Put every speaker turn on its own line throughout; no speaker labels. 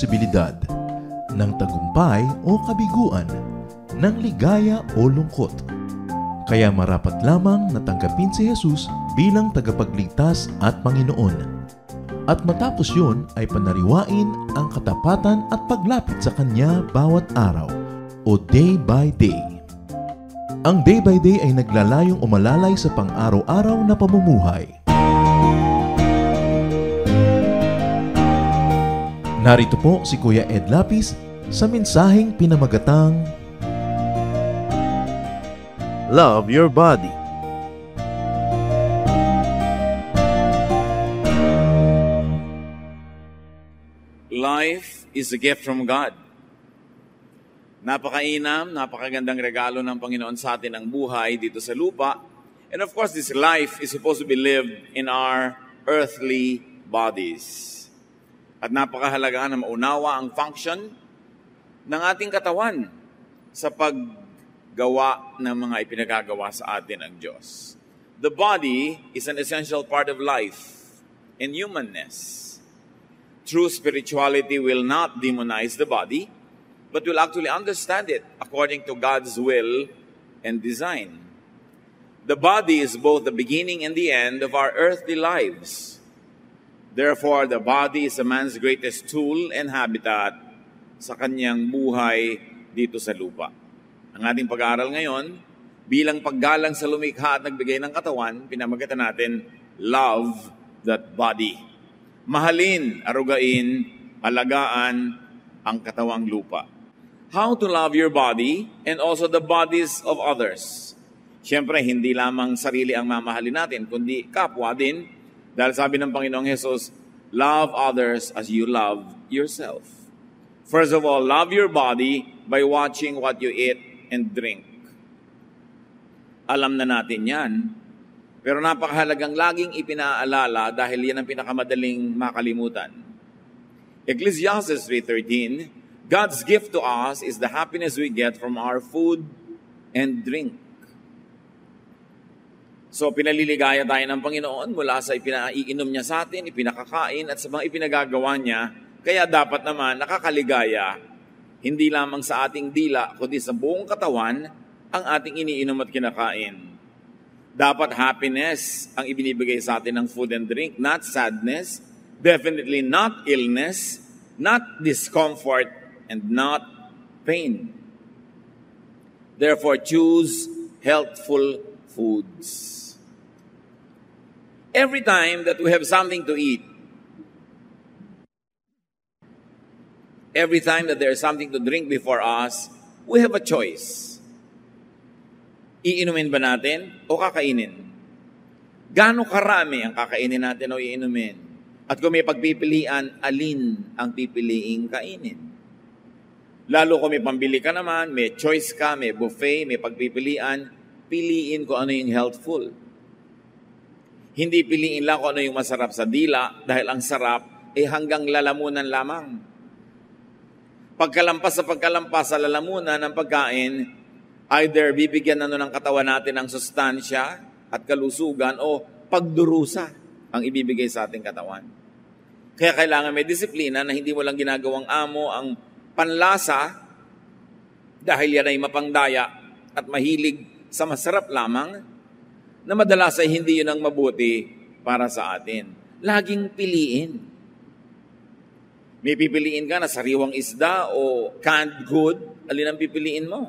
posibilidad, ng tagumpay o kabiguan, ng ligaya o lungkot. Kaya marapat lamang na tanggapin si Jesus bilang tagapagligtas at Panginoon. At matapos yun ay panariwain ang katapatan at paglapit sa Kanya bawat araw o day by day. Ang day by day ay naglalayong umalalay sa pang-araw-araw na pamumuhay. Narito po si Kuya Ed Lapis sa mensaheng pinamagatang Love Your Body.
Life is a gift from God. Napakainam, napakagandang regalo ng Panginoon sa atin ang buhay dito sa lupa. And of course, this life is supposed to be lived in our earthly bodies. At napakahalaga na maunawa ang function ng ating katawan sa paggawa ng mga ipinagagawa sa atin ng Diyos. The body is an essential part of life and humanness. True spirituality will not demonize the body, but will actually understand it according to God's will and design. The body is both the beginning and the end of our earthly lives. Therefore, the body is a man's greatest tool and habitat sa kanyang buhay dito sa lupa. Ang ating pag-aaral ngayon, bilang paggalang sa lumikha at nagbigay ng katawan, pinamagatan natin, love that body. Mahalin, arugain, alagaan ang katawang lupa. How to love your body and also the bodies of others. Siyempre, hindi lamang sarili ang mamahalin natin, kundi kapwa din. Dahil sabi ng Panginoong Jesus, love others as you love yourself. First of all, love your body by watching what you eat and drink. Alam na natin yan. Pero napakahalagang laging ipinaalala dahil yan ang pinakamadaling makalimutan. Ecclesiastes 3:13, God's gift to us is the happiness we get from our food and drink. So, pinaliligaya tayo ng Panginoon mula sa ipinaiinom niya sa atin, ipinakakain, at sa mga ipinagagawa niya. Kaya dapat naman nakakaligaya, hindi lamang sa ating dila, kundi sa buong katawan, ang ating iniinom at kinakain. Dapat happiness ang ibinibigay sa atin ng food and drink, not sadness, definitely not illness, not discomfort, and not pain. Therefore, choose healthful foods. Every time that we have something to eat, every time that there is something to drink before us, we have a choice. Iinumin ba natin o kakainin? Gaano karami ang kakainin natin o iinumin? At kung may pagpipilian, alin ang pipiliing kainin? Lalo kung may pambili ka naman, may choice ka, may buffet, may pagpipilian, piliin kung ano yung healthful. Hindi piliin lang kung ano yung masarap sa dila dahil ang sarap ay hanggang lalamunan lamang. Pagkalampas sa lalamunan ng pagkain, either bibigyan ng katawan natin ng sustansya at kalusugan o pagdurusa ang ibibigay sa ating katawan. Kaya kailangan may disiplina na hindi mo lang ginagawang amo ang panlasa dahil yan ay mapangdaya at mahilig sa masarap lamang, na madalas ay hindi yun ang mabuti para sa atin. Laging piliin. May pipiliin ka na sariwang isda o canned good, alin ang pipiliin mo?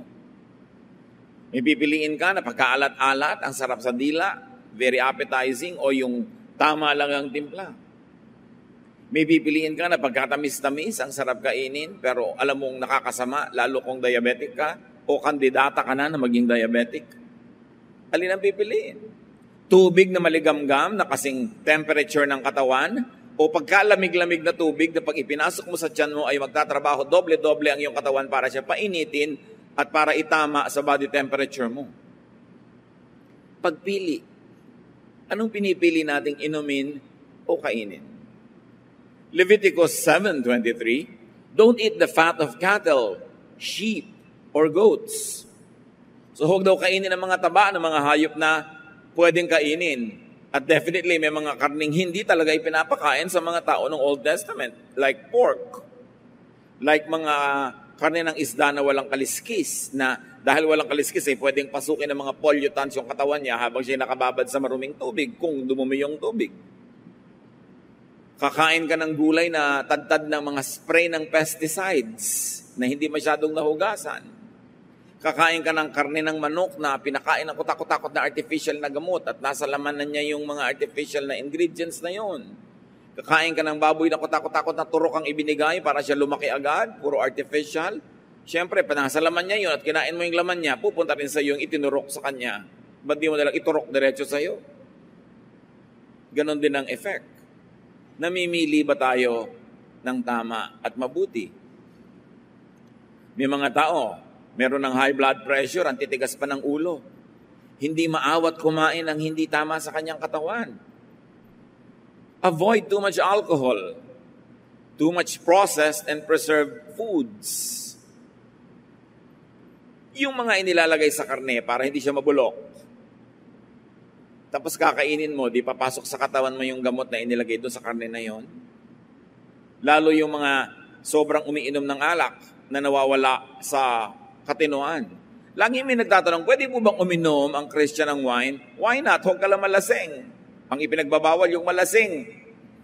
May pipiliin ka na pagkaalat-alat, ang sarap sa dila, very appetizing, o yung tama lang ang timpla. May pipiliin ka na pagkatamis-tamis, ang sarap kainin, pero alam mong nakakasama, lalo kung diabetic ka, o kandidata ka na maging diabetic. Alin ang pipiliin? Tubig na maligamgam na kasing temperature ng katawan o pagkalamig-lamig na tubig na pag ipinasok mo sa tiyan mo ay magtatrabaho doble-doble ang iyong katawan para siya painitin at para itama sa body temperature mo. Pagpili. Anong pinipili nating inumin o kainin? Leviticus 7:23, don't eat the fat of cattle, sheep, or goats. So huwag daw kainin ng mga taba ng mga hayop na pwedeng kainin. At definitely may mga karning hindi talaga ipinapakain sa mga tao ng Old Testament, like pork. Like mga karne ng isda na walang kaliskis, na dahil walang kaliskis pwedeng pasukin ng mga pollutants yung katawan niya habang siya nakababad sa maruming tubig kung dumumi yung tubig. Kakain ka ng gulay na tadtad ng mga spray ng pesticides na hindi masyadong nahugasan. Kakain ka ng karne ng manok na pinakain ng kutakot-takot na artificial na gamot at nasa laman na niya yung mga artificial na ingredients na yon. Kakain ka ng baboy na kutakot-takot na turok ang ibinigay para siya lumaki agad, puro artificial. Siyempre, nasa laman niya yun at kinain mo yung laman niya, pupunta rin sa iyo yung itinurok sa kanya. Ba't di mo nalang iturok diretso sa iyo? Ganon din ang effect. Namimili ba tayo ng tama at mabuti? May mga tao, meron ng high blood pressure, ang titigas pa ng ulo. Hindi maawat kumain ng hindi tama sa kanyang katawan. Avoid too much alcohol, too much processed and preserved foods. Yung mga inilalagay sa karne para hindi siya mabulok. Tapos kakainin mo, di papasok sa katawan mo yung gamot na inilagay doon sa karne na yon. Lalo yung mga sobrang umiinom ng alak na nawawala sa katinoan. Lagi may nagtatanong, pwede po bang uminom ang Christian ng wine? Why not? Huwag ka lang malasing. Ang ipinagbabawal yung malasing.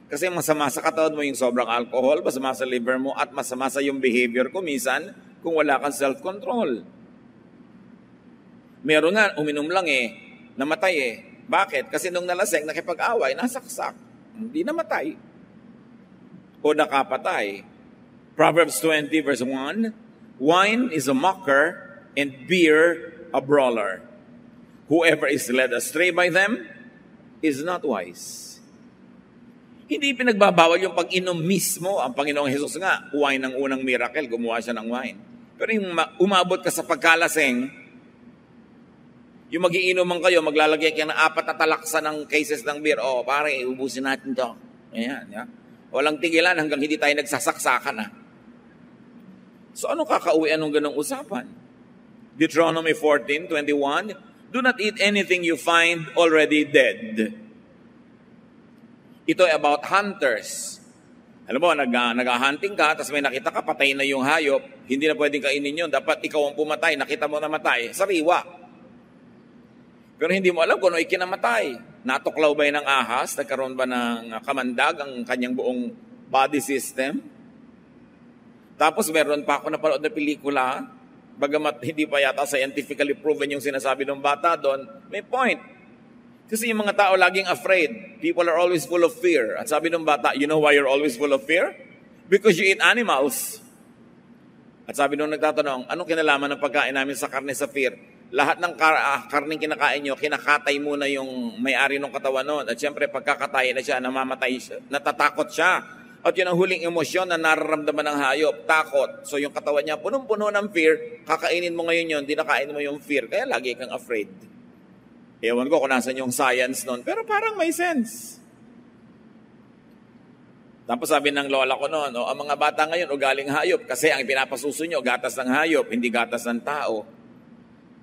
Kasi masama sa katawan mo yung sobrang alcohol, masama sa liver mo, at masama sa yung behavior ko minsan kung wala kang self-control. Meron nga, uminom lang namatay Bakit? Kasi nung nalasing, nakipag-away, nasaksak. Hindi namatay. O nakapatay. Proverbs 20 verse 1, wine is a mocker and beer a brawler. Whoever is led astray by them is not wise. Hindi pinagbabawal yung pag-inom mismo. Ang Panginoong Jesus nga, wine ng unang miracle, gumawa siya ng wine. Pero yung umabot ka sa pagkalasing, yung magiinuman kayo, maglalagay kayo ng 4 na talaksa ng cases ng beer. Pare, ubusin natin to. Ayan, ya. Walang tigilan hanggang hindi tayo nagsasaksakan So ano kakauwian ng ganong usapan? Deuteronomy 14:21, do not eat anything you find already dead. Ito ay about hunters. Alam mo, nag-hunting ka, tapos may nakita ka, patay na yung hayop, hindi na pwedeng kainin yun. Dapat ikaw ang pumatay, nakita mo na matay, sariwa. Pero hindi mo alam kung ano ikinamatay. Natuklaw ba ng ahas? Nagkaroon ba ng kamandag ang kanyang buong body system? Tapos meron pa ako napanood na pelikula, bagamat hindi pa yata scientifically proven yung sinasabi ng bata doon, may point. Kasi yung mga tao laging afraid. People are always full of fear. At sabi ng bata, you know why you're always full of fear? Because you eat animals. At sabi nung nagtatanong, anong kinalaman ng pagkain namin sa karne sa fear? Lahat ng karning kinakain nyo, kinakatay muna yung may-ari ng katawan nun. At syempre, pagkakatay na siya, namamatay siya, natatakot siya. At yun ang huling emosyon na nararamdaman ng hayop, takot. So yung katawan niya, punong-puno ng fear, kakainin mo ngayon yun, di nakain mo yung fear. Kaya lagi kang afraid. Ewan ko kung nasan yung science nun, pero parang may sense. Tapos sabi ng lola ko noon, ang mga bata ngayon, ugaling hayop, kasi ang pinapasuso nyo, gatas ng hayop, hindi gatas ng tao.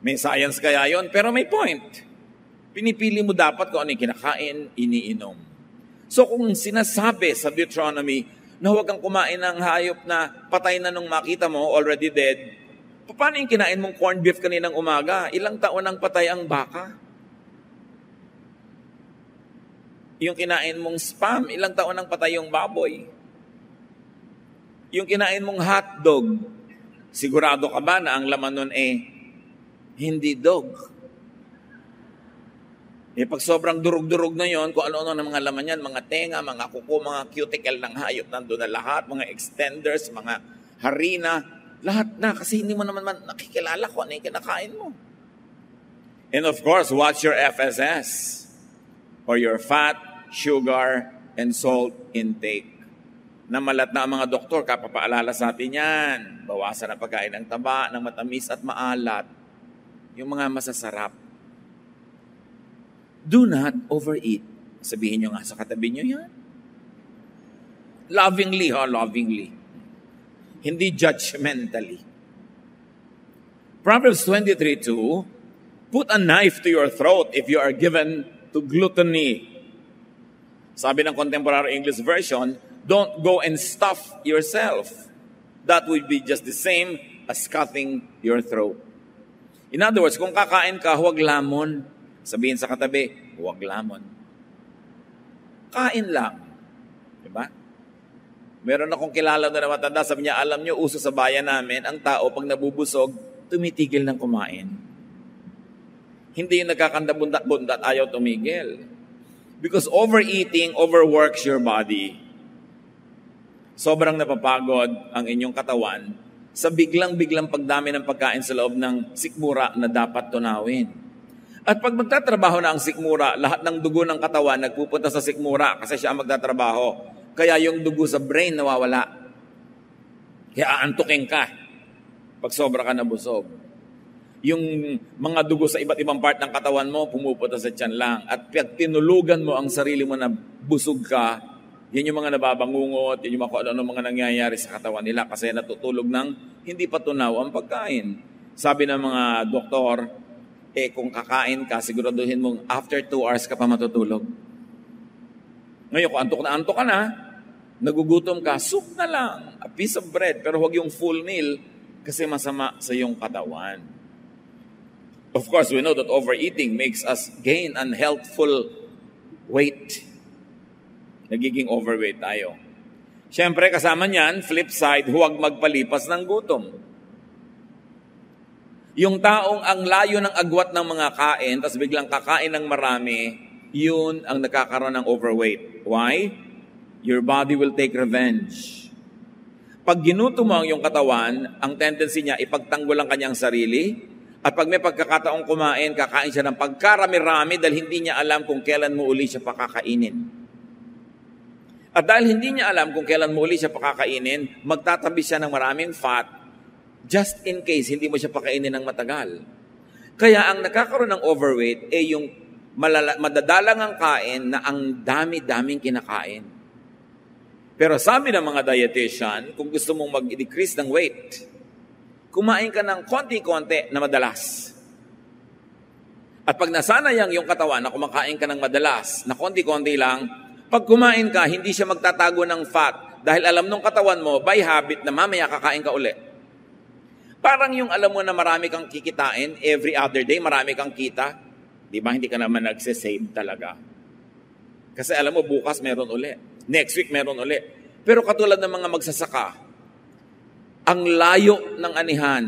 May science kaya yon, pero may point. Pinipili mo dapat kung ano yung kinakain, iniinom. So kung sinasabi sa Deuteronomy na huwag kang kumain ng hayop na patay na nung makita mo, already dead, paano yung kinain mong corned beef kaninang umaga? Ilang taon nang patay ang baka? Yung kinain mong spam, ilang taon nang patay yung baboy? Yung kinain mong hotdog, sigurado ka ba na ang laman nun hindi dog? Pag sobrang durug-durug na yon, kung ano-ano ng mga laman yan, mga tenga, mga kuko, mga cuticle ng hayop, nandun na lahat, mga extenders, mga harina, lahat na, kasi hindi mo naman nakikilala kung ano yung kinakain mo. And of course, watch your FSS, or your fat, sugar, and salt intake. Namalat na ang mga doktor, kapapaalala sa atin yan. Bawasan ang pagkain ng taba, ng matamis at maalat. Yung mga masasarap. Do not overeat. Sabihin nyo nga sa katabi nyo yan. Lovingly, lovingly. Hindi judgmentally. Proverbs 23:2, put a knife to your throat if you are given to gluttony. Sabi ng Contemporary English Version, don't go and stuff yourself. that would be just the same as cutting your throat. In other words, kung kakain ka, huwag lamon. Sabihin sa katabi, huwag lamon. Kain lang. Diba? Meron akong kilala na matanda, sabi niya, alam niyo, uso sa bayan namin, ang tao, pag nabubusog, tumitigil ng kumain. Hindi yung nagkakanda-bundat-bundat, ayaw tumigil. Because overeating overworks your body. Sobrang napapagod ang inyong katawan sa biglang-biglang pagdami ng pagkain sa loob ng sikmura na dapat tunawin. At pag magtatrabaho na ang sikmura, lahat ng dugo ng katawan nagpupunta sa sikmura kasi siya ang magtatrabaho. Kaya yung dugo sa brain nawawala. Kaya aantukin ka pag sobra ka nabusog. Yung mga dugo sa iba't ibang part ng katawan mo, pumupunta sa tiyan lang. At pag tinulugan mo ang sarili mo na busog ka, yan yung mga nababangungot, yan yung mga ano mga nangyayari sa katawan nila kasi natutulog ng hindi pa tunaw ang pagkain. Sabi ng mga doktor, kung kakain ka, siguraduhin mong after 2 hours ka pa matutulog. Ngayon, kung antok ka na, nagugutom ka, soup na lang, a piece of bread, pero huwag yung full meal kasi masama sa iyong katawan. Of course, we know that overeating makes us gain unhealthful weight. Nagiging overweight tayo. Siyempre, kasama niyan, flip side, huwag magpalipas ng gutom. Yung taong ang layo ng agwat ng mga kain, tapos biglang kakain ng marami, yun ang nakakaroon ng overweight. Why? Your body will take revenge. Pag ginutom mo ang iyong katawan, ang tendency niya, ipagtanggol ang kanyang sarili, at pag may pagkakataong kumain, kakain siya ng pagkarami-rami dahil hindi niya alam kung kailan mo uli siya pakakainin. At dahil hindi niya alam kung kailan mo uli siya pakakainin, magtatabi siya ng maraming fat just in case hindi mo siya pakainin ng matagal. Kaya ang nakakaroon ng overweight ay yung madadalang ang kain na ang dami-daming kinakain. Pero sabi ng mga dietitian, kung gusto mong mag-decrease ng weight, kumain ka ng konti-konti na madalas. At pag nasanay ang iyong katawan na kumakain ka ng madalas, na konti-konti lang, pag kumain ka, hindi siya magtatago ng fat dahil alam nung katawan mo, by habit, na mamaya kakain ka uli. Parang yung alam mo na marami kang kikitain, every other day marami kang kita, di ba hindi ka naman nagsisave talaga? Kasi alam mo, bukas meron uli. Next week meron uli. Pero katulad ng mga magsasaka, ang layo ng anihan,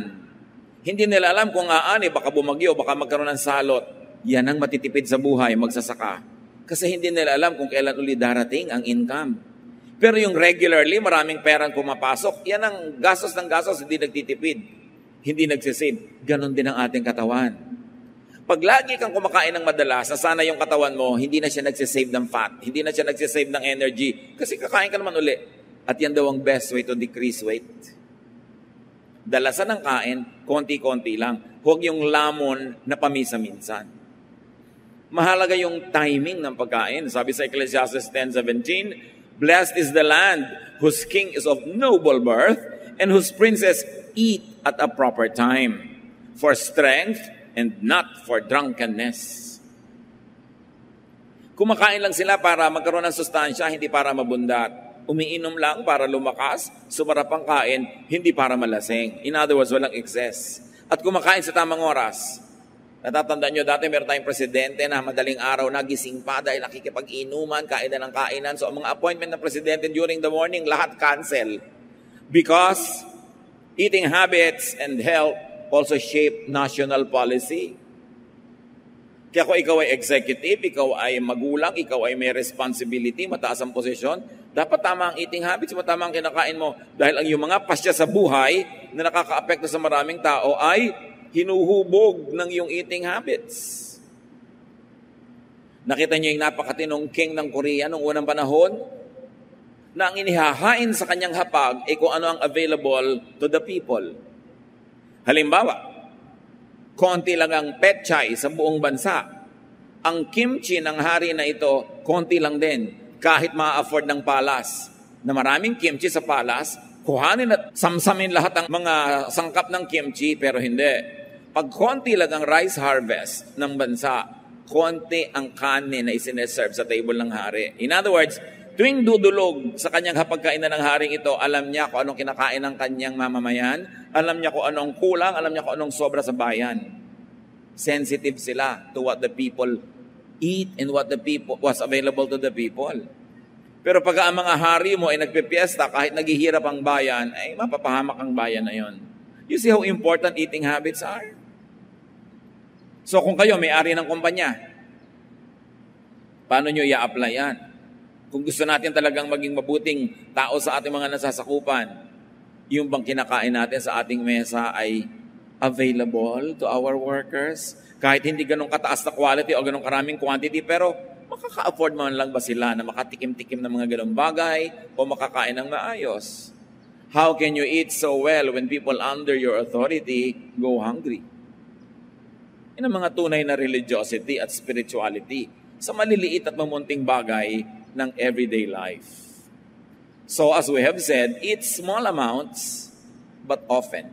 hindi nila alam kung aani, baka bumagyo, baka magkaroon ng salot. Yan ang matitipid sa buhay, magsasaka. Kasi hindi nila alam kung kailan uli darating ang income. Pero yung regularly, maraming perang pumapasok, yan ang gastos ng gastos, hindi nagtitipid. Hindi nagsisave. Ganon din ang ating katawan. Pag lagi kang kumakain ng madalas, sana yung katawan mo, hindi na siya nagsisave ng fat, hindi na siya nagsisave ng energy, kasi kakain ka naman uli. At yan daw ang best way to decrease weight. Dalasan ng kain, konti-konti lang. Huwag yung lamon na pamisa-minsan. Mahalaga yung timing ng pagkain. Sabi sa Ecclesiastes 10:17, blessed is the land whose king is of noble birth and whose princes eat at a proper time, for strength and not for drunkenness. Kumakain lang sila para magkaroon ng sustansya, hindi para mabundat. Umiinom lang para lumakas, sumarap ang kain, hindi para malasing. In other words, walang excess. At kumakain sa tamang oras. Natatandaan nyo, dati meron tayong presidente na madaling araw nagising pa dahil nakikipag-inuman, kainan ng kainan. So ang mga appointment ng presidente during the morning, lahat cancel. Because eating habits and health also shape national policy. Kaya kung ikaw ay executive, ikaw ay magulang, ikaw ay may responsibility, mataas ang posisyon, dapat tama ang eating habits, tama ang kinakain mo. Dahil ang iyong mga pasya sa buhay na nakaka-apekto sa maraming tao ay hinuhubog ng iyong eating habits. Nakita niyo yung napakatinong king ng Korea noong unang panahon na ang inihahain sa kanyang hapag ay kung ano ang available to the people. Halimbawa, konti lang ang petchay sa buong bansa. Ang kimchi ng hari na ito, konti lang din. Kahit ma-afford ng palas na maraming kimchi sa palas, kuhanin at samsamin lahat ng mga sangkap ng kimchi, pero hindi. Pag konti lang ang rice harvest ng bansa, konti ang kanin na isineserve sa table ng hari. In other words, Tuwing dudulog sa kanyang hapagkainan ng haring ito, alam niya kung anong kinakain ng kanyang mamamayan, alam niya kung anong kulang, alam niya kung anong sobra sa bayan. Sensitive sila to what the people eat and what's available to the people. Pero pag ang mga hari mo ay nagpipiesta, kahit naghihirap ang bayan, ay mapapahamak ang bayan na yon. You see how important eating habits are? So kung kayo may-ari ng kumpanya, paano nyo i-apply yan? Kung gusto natin talagang maging mabuting tao sa ating mga nasasakupan, yung bang kinakain natin sa ating mesa ay available to our workers? Kahit hindi ganun kataas na quality o ganun karaming quantity, pero makaka-afford man lang ba sila na makatikim-tikim ng mga ganung bagay o makakain ng maayos? How can you eat so well when people under your authority go hungry? Yan ang mga tunay na religiosity at spirituality sa maliliit at mamunting bagay ng everyday life. So as we have said, eat small amounts but often.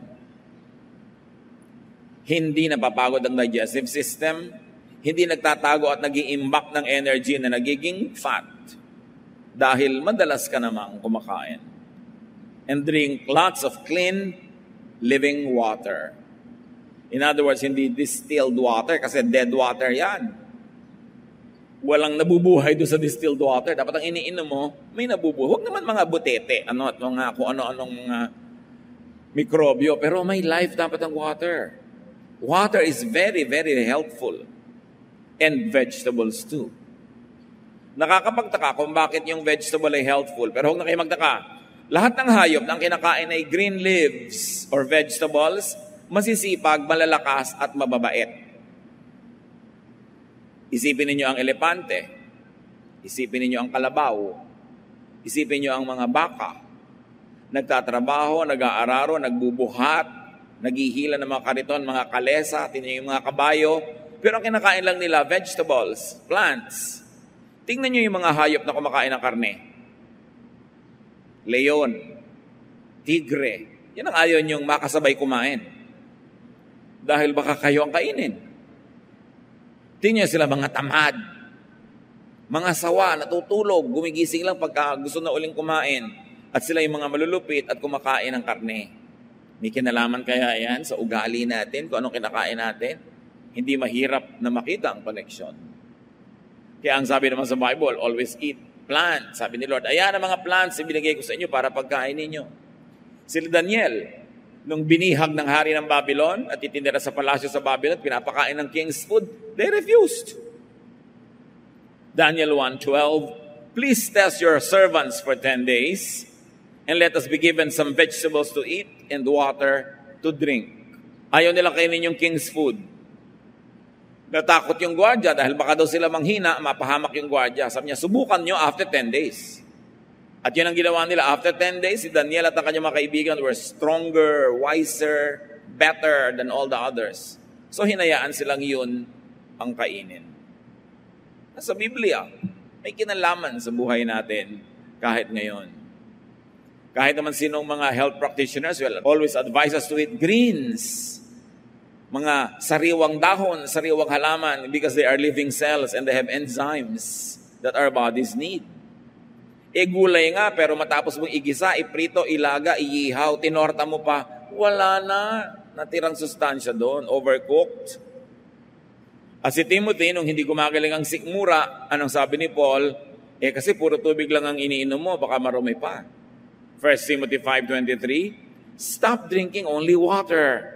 Hindi napapagod ang digestive system, hindi nagtatago at nag-i-imbak ng energy na nagiging fat dahil madalas ka namang kumakain. And drink lots of clean, living water. In other words, hindi distilled water kasi dead water yan. Walang nabubuhay doon sa distilled water. Dapat ang iniinom mo, may nabubuhay. Huwag naman mga butete, at mga kung ano-anong mga mikrobyo, pero may life dapat ang water. Water is very, very helpful. And vegetables too. Nakakapagtaka kung bakit yung vegetable ay helpful, pero huwag na kayo magtaka. Lahat ng hayop na ang kinakain ay green leaves or vegetables, masisipag, malalakas at mababait. Isipin ninyo ang elepante, isipin ninyo ang kalabaw, isipin ninyo ang mga baka. Nagtatrabaho, nag-aararo, nagbubuhat, naghihila ng mga kariton, mga kalesa, tingnan yung mga kabayo, pero ang kinakain lang nila, vegetables, plants. Tingnan nyo yung mga hayop na kumakain ng karne. Leon, tigre, yan ang ayaw nyong makasabay kumain. Dahil baka kayo ang kainin. Tingnan sila mga tamad, mga sawa, natutulog, gumigising lang pagka gusto na uling kumain. At sila yung mga malulupit at kumakain ng karne. May kinalaman kaya yan sa ugali natin, kung anong kinakain natin? Hindi mahirap na makita ang connection. Kaya ang sabi naman sa Bible, always eat plants. Sabi ni Lord, ayan ang mga plants ibinigay ko sa inyo para pagkain ninyo. Sila Daniel, nung binihag ng hari ng Babylon at itinira sa palasyo sa Babylon, pinapakain ng king's food, they refused. Daniel 1:12, please test your servants for 10 days and let us be given some vegetables to eat and water to drink. Ayaw nila kainin yung king's food. Natakot yung gwardiya dahil baka daw sila manghina, mapahamak yung gwardiya. Sabi niya, subukan nyo after 10 days. At yun ang ginawa nila. After 10 days, si Daniel at ang kanyang mga kaibigan were stronger, wiser, better than all the others. So hinayaan silang yun ang kainin. Sa Biblia, may kinalaman sa buhay natin kahit ngayon. Kahit naman sinong mga health practitioners will always advise us to eat greens. Mga sariwang dahon, sariwang halaman because they are living cells and they have enzymes that our bodies need. Gulay nga, pero matapos mong igisa, iprito, ilaga, iihaw, tinorta mo pa, wala na, natirang sustansya doon, overcooked. At si Timothy, nung hindi gumagaling ang sikmura, anong sabi ni Paul? Kasi puro tubig lang ang iniinom mo, baka marumi pa. 1 Timothy 5:23, stop drinking only water.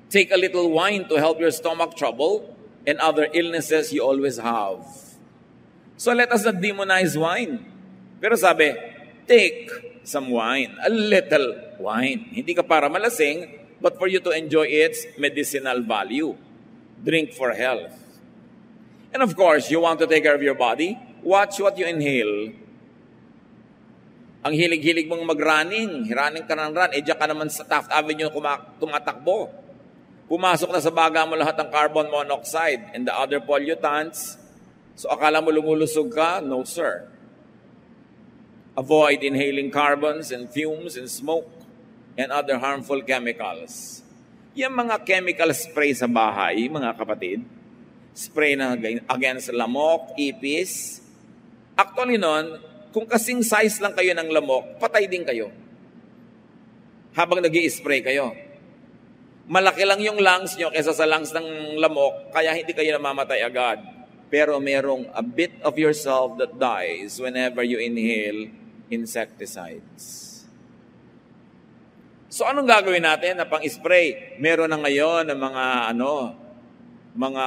Take a little wine to help your stomach trouble and other illnesses you always have. So let us not demonize wine. Pero sabi, take some wine, a little wine. Hindi ka para malasing, but for you to enjoy its medicinal value. Drink for health. And of course, you want to take care of your body, watch what you inhale. Ang hilig-hilig mong mag-running, running ka ng run, diyan ka naman sa Taft Avenue tumatakbo. Pumasok na sa baga mo lahat ng carbon monoxide and the other pollutants. So akala mo lumulusog ka? No, sir. Avoid inhaling carbons and fumes and smoke and other harmful chemicals. Yung mga chemical spray sa bahay, mga kapatid, spray na against lamok, ipis, Actually nun, kung kasing size lang kayo ng lamok, patay din kayo. Habang nag-i-spray kayo. Malaki lang yung lungs nyo kaysa sa lungs ng lamok, kaya hindi kayo namamatay agad. Pero merong a bit of yourself that dies whenever you inhale insecticides. So anong gagawin natin na pang-spray? Meron na ngayon ng mga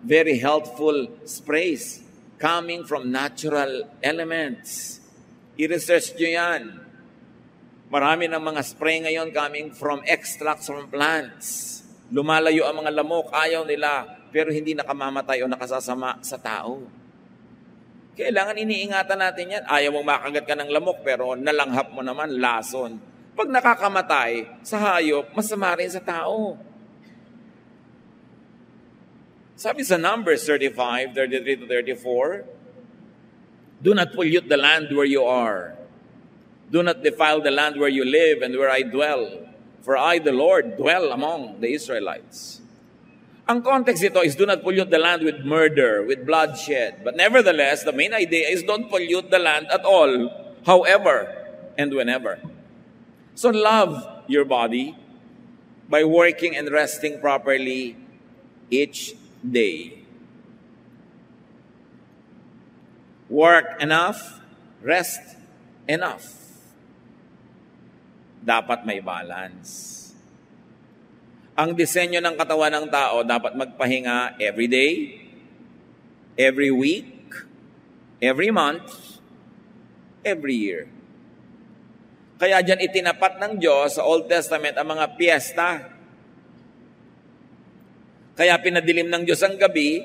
very healthful sprays coming from natural elements. I-research nyo yan. Marami ng mga spray ngayon coming from extracts from plants. Lumalayo ang mga lamok, ayaw nila, pero hindi nakamamatay o nakasasama sa tao. Kailangan iniingatan natin yan. Ayaw mong makagat ka ng lamok, pero nalanghap mo naman, lason. Pag nakakamatay sa hayop, masama rin sa tao. Sabi sa Numbers 35, 33 to 34, do not pollute the land where you are. Do not defile the land where you live and where I dwell. For I, the Lord, dwell among the Israelites. Ang context ito is do not pollute the land with murder, with bloodshed. But nevertheless, the main idea is don't pollute the land at all, however and whenever. So love your body by working and resting properly each day. Work enough, rest enough. Dapat may balance. Ang disenyo ng katawan ng tao dapat magpahinga every day, every week, every month, every year. Kaya dyan itinapat ng Diyos sa Old Testament ang mga piyesta. Kaya pinadilim ng Diyos ang gabi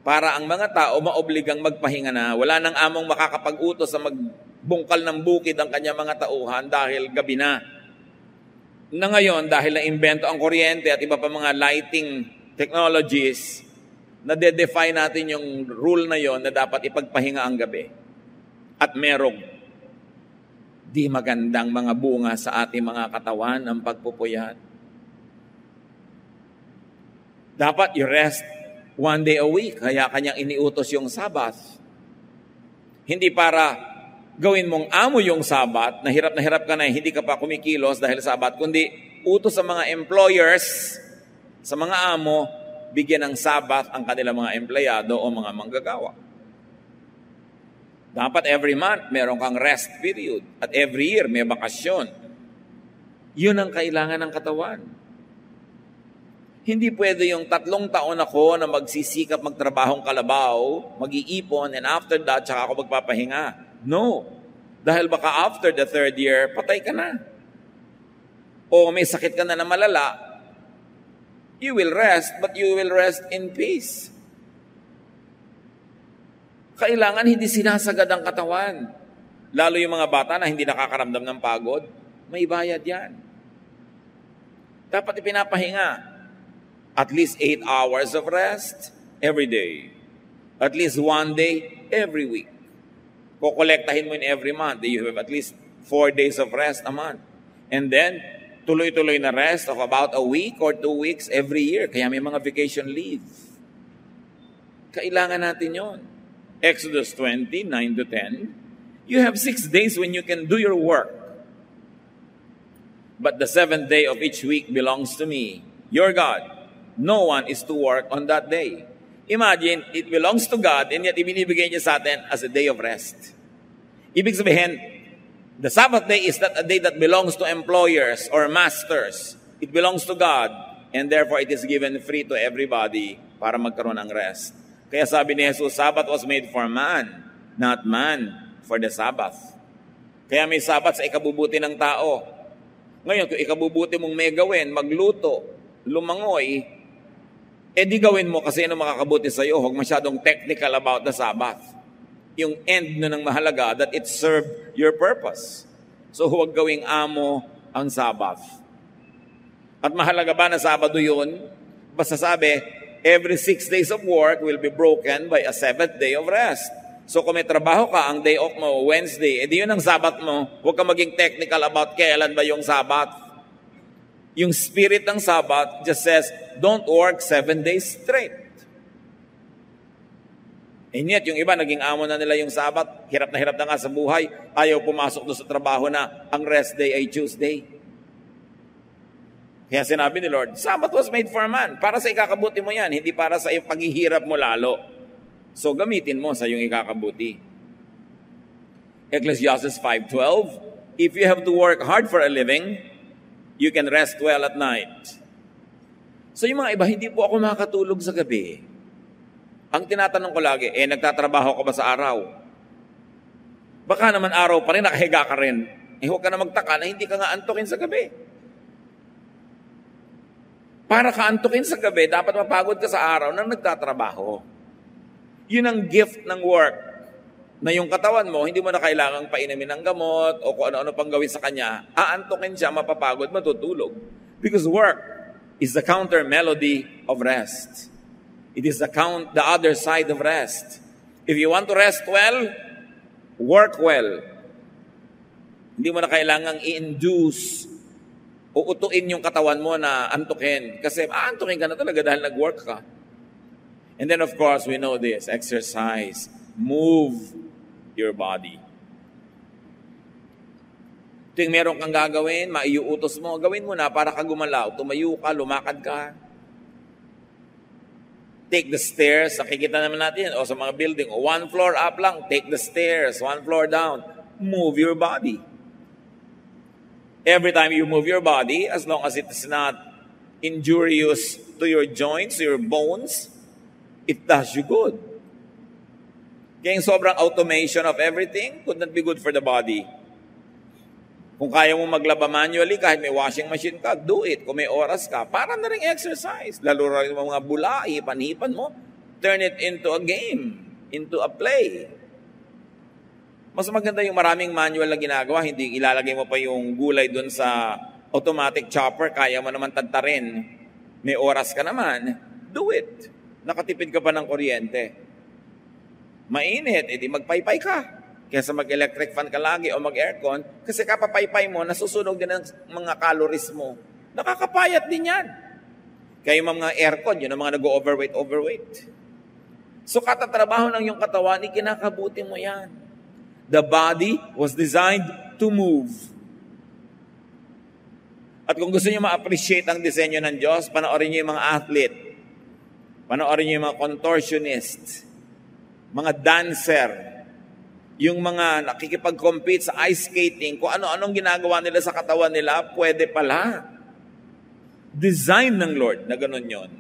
para ang mga tao maobligang magpahinga na. Wala nang among makakapag-utos sa magbungkal ng bukid ang kanyang mga tauhan dahil gabi na. Na ngayon, dahil na-invento ang kuryente at iba pa mga lighting technologies, na-define natin yung rule na yon na dapat ipagpahinga ang gabi. At merong di magandang mga bunga sa ating mga katawan ang pagpupuyat. Dapat you rest one day a week, kaya kanyang iniutos yung Sabbath. Hindi para gawin mong amo yung Sabbath, na hirap ka na, hindi ka pa kumikilos dahil Sabbath, kundi utos sa mga employers, sa mga amo, bigyan ng Sabbath ang kanilang mga empleyado o mga manggagawa. Dapat every month, meron kang rest period. At every year, may bakasyon. Yun ang kailangan ng katawan. Hindi pwede yung 3 taon ako na magsisikap magtrabahong kalabaw, mag-iipon, and after that, tsaka ako magpapahinga. No. Dahil baka after the 3rd year, patay ka na. O may sakit ka na malala, you will rest, but you will rest in peace. Kailangan hindi sinasagad ang katawan. Lalo yung mga bata na hindi nakakaramdam ng pagod, may bayad yan. Dapat ipinapahinga. At least 8 hours of rest every day. At least 1 day every week. Kukolektahin mo in every month. You have at least 4 days of rest a month. And then, tuloy-tuloy na rest of about a week or 2 weeks every year. Kaya may mga vacation leave. Kailangan natin yon. Exodus 20, 9 to 10. You have 6 days when you can do your work. But the 7th day of each week belongs to me, your God. No one is to work on that day. Imagine, it belongs to God and yet ibinibigay niya sa atin as a day of rest. Ibig sabihin, the Sabbath day is not a day that belongs to employers or masters. It belongs to God and therefore it is given free to everybody para magkaroon ng rest. Kaya sabi ni Jesus, Sabbath was made for man, not man for the Sabbath. Kaya may Sabbath sa ikabubuti ng tao. Ngayon, kung ikabubuti mong may gawin, magluto, lumangoy, di gawin mo kasi ano makakabuti sa iyo. Huwag masyadong technical about the Sabbath. Yung end na ng mahalaga, that it served your purpose. So huwag gawing amo ang Sabbath. At mahalaga ba na Sabado yun? Basta sabi, every 6 days of work will be broken by a 7th day of rest. So kung may trabaho ka, ang day off mo, Wednesday, di yun ang Sabbath mo. Huwag ka maging technical about kailan ba yung Sabbath. Yung spirit ng Sabbath just says, don't work 7 days straight. And yet, yung iba, naging amo na nila yung Sabat, hirap na nga sa buhay, ayaw pumasok doon sa trabaho na ang rest day ay Tuesday. Kaya sinabi ni Lord, Sabbath was made for man. Para sa ikakabuti mo yan, hindi para sa paghihirap mo lalo. So gamitin mo sa iyong ikakabuti. Ecclesiastes 5:12, if you have to work hard for a living, you can rest well at night. So yung mga iba, hindi po ako makakatulog sa gabi. Ang tinatanong ko lagi, nagtatrabaho ka ba sa araw? Baka naman araw pa rin, nakahiga ka rin. Huwag ka na magtaka na hindi ka nga antukin sa gabi. Para ka antukin sa gabi, dapat mapagod ka sa araw na nagtatrabaho. Yun ang gift ng work. Na yung katawan mo, hindi mo na kailangang painamin ng gamot o kung ano-ano pang gawin sa kanya. Aantukin siya, mapapagod, matutulog. Because work is the counter melody of rest. It is the other side of rest. If you want to rest well, work well. Hindi mo na kailangang i-induce o utuin yung katawan mo na antukin. Kasi aantukin ka na talaga dahil nag-work ka. And then of course, we know this, exercise. Move your body. Tuwing meron kang gagawin, maiuutos mo, gawin mo na para ka gumalaw. Tumayo ka, lumakad ka. Take the stairs, nakikita naman natin, o sa mga building, o 1 floor up lang, take the stairs, 1 floor down. Move your body. Every time you move your body, as long as it is not injurious to your joints, to your bones, it does you good. Kaya yung sobrang automation of everything could not be good for the body. Kung kaya mo maglaba manually, kahit may washing machine ka, do it. Kung may oras ka, para na rin exercise. Lalo rin yung mga bula, hipan-hipan mo, turn it into a game, into a play. Mas maganda yung maraming manual na ginagawa, hindi ilalagay mo pa yung gulay dun sa automatic chopper, kaya mo naman tagtarin. May oras ka naman, do it. Nakatipid ka pa ng kuryente. Mainit, edi magpaypay ka. Kaysa mag-electric fan ka lagi o mag-aircon, kasi kapapaypay mo, nasusunog din ang mga calories mo. Nakakapayat din yan. Kaya yung mga aircon, yun ang mga nag-overweight. So katatrabaho ng yung katawan, ikinakabuti mo yan. The body was designed to move. At kung gusto niyo ma-appreciate ang disenyo ng Diyos, panoorin niyo yung mga athlete. Panoorin niyo yung mga contortionist, mga dancer, yung mga nakikipag-compete sa ice skating, kung ano-anong ginagawa nila sa katawan nila, pwede pala. Design ng Lord na ganun yon.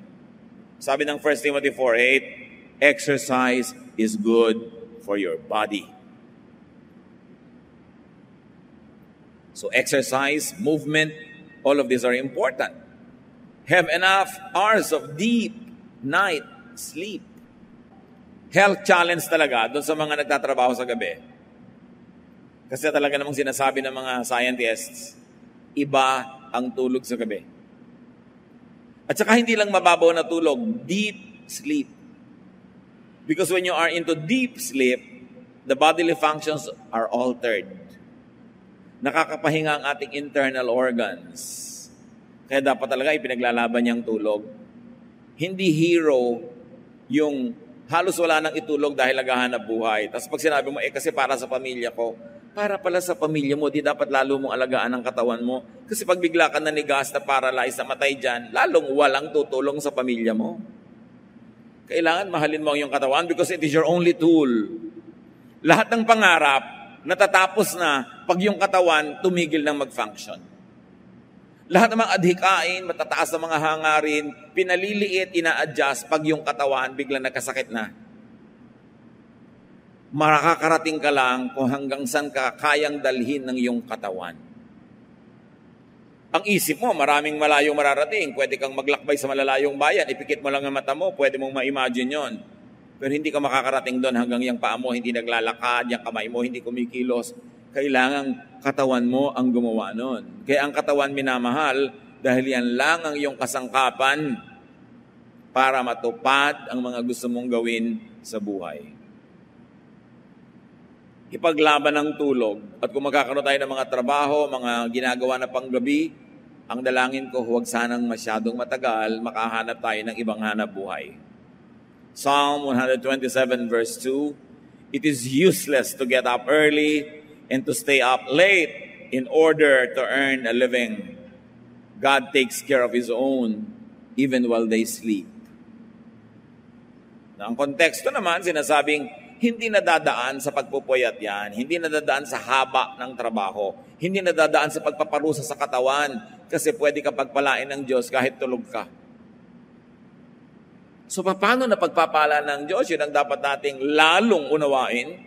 Sabi ng 1 Timothy 4:8, exercise is good for your body. So exercise, movement, all of these are important. Have enough hours of deep night sleep. Health challenge talaga doon sa mga nagtatrabaho sa gabi. Kasi talaga namang sinasabi ng mga scientists, iba ang tulog sa gabi. At saka hindi lang mababaw na tulog, deep sleep. Because when you are into deep sleep, the bodily functions are altered. Nakakapahinga ang ating internal organs. Kaya dapat talaga ipinaglalaban niyang tulog. Hindi hero yung halos wala nang itulog dahil naghahanap buhay. Tapos pag sinabi mo, kasi para sa pamilya ko, para pala sa pamilya mo, di dapat lalo mong alagaan ang katawan mo. Kasi pag bigla ka nanigas na paralyzed na matay dyan, lalong walang tutulong sa pamilya mo. Kailangan mahalin mo ang iyong katawan because it is your only tool. Lahat ng pangarap, natatapos na pag yung katawan tumigil ng mag-function. Lahat ng mga adhikain, matataas na mga hangarin, pinaliliit, ina-adjust pag yung katawan biglang nagkasakit na. Makakarating ka lang kung hanggang saan ka kayang dalhin ng iyong katawan. Ang isip mo, maraming malayong mararating. Pwede kang maglakbay sa malalayong bayan, ipikit mo lang ang mata mo, pwede mong ma-imagine yon. Pero hindi ka makakarating doon hanggang yung paa mo hindi naglalakad, yung kamay mo hindi kumikilos. Kailangang katawan mo ang gumawa nun. Kaya ang katawan minamahal dahil yan lang ang iyong kasangkapan para matupad ang mga gusto mong gawin sa buhay. Ipaglaban ng tulog. At kung magkakaroon tayo ng mga trabaho, mga ginagawa na panggabi, ang dalangin ko huwag sanang masyadong matagal, makahanap tayo ng ibang hanap buhay. Psalm 127 verse 2, it is useless to get up early and to stay up late in order to earn a living. God takes care of His own even while they sleep. Na ang konteksto naman, sinasabing hindi nadadaan sa pagpupuyat yan, hindi nadadaan sa haba ng trabaho, hindi nadadaan sa pagpaparusa sa katawan, kasi pwede ka pagpalain ng Diyos kahit tulog ka. So paano na pagpapala ng Diyos? Yun ang dapat nating lalong unawain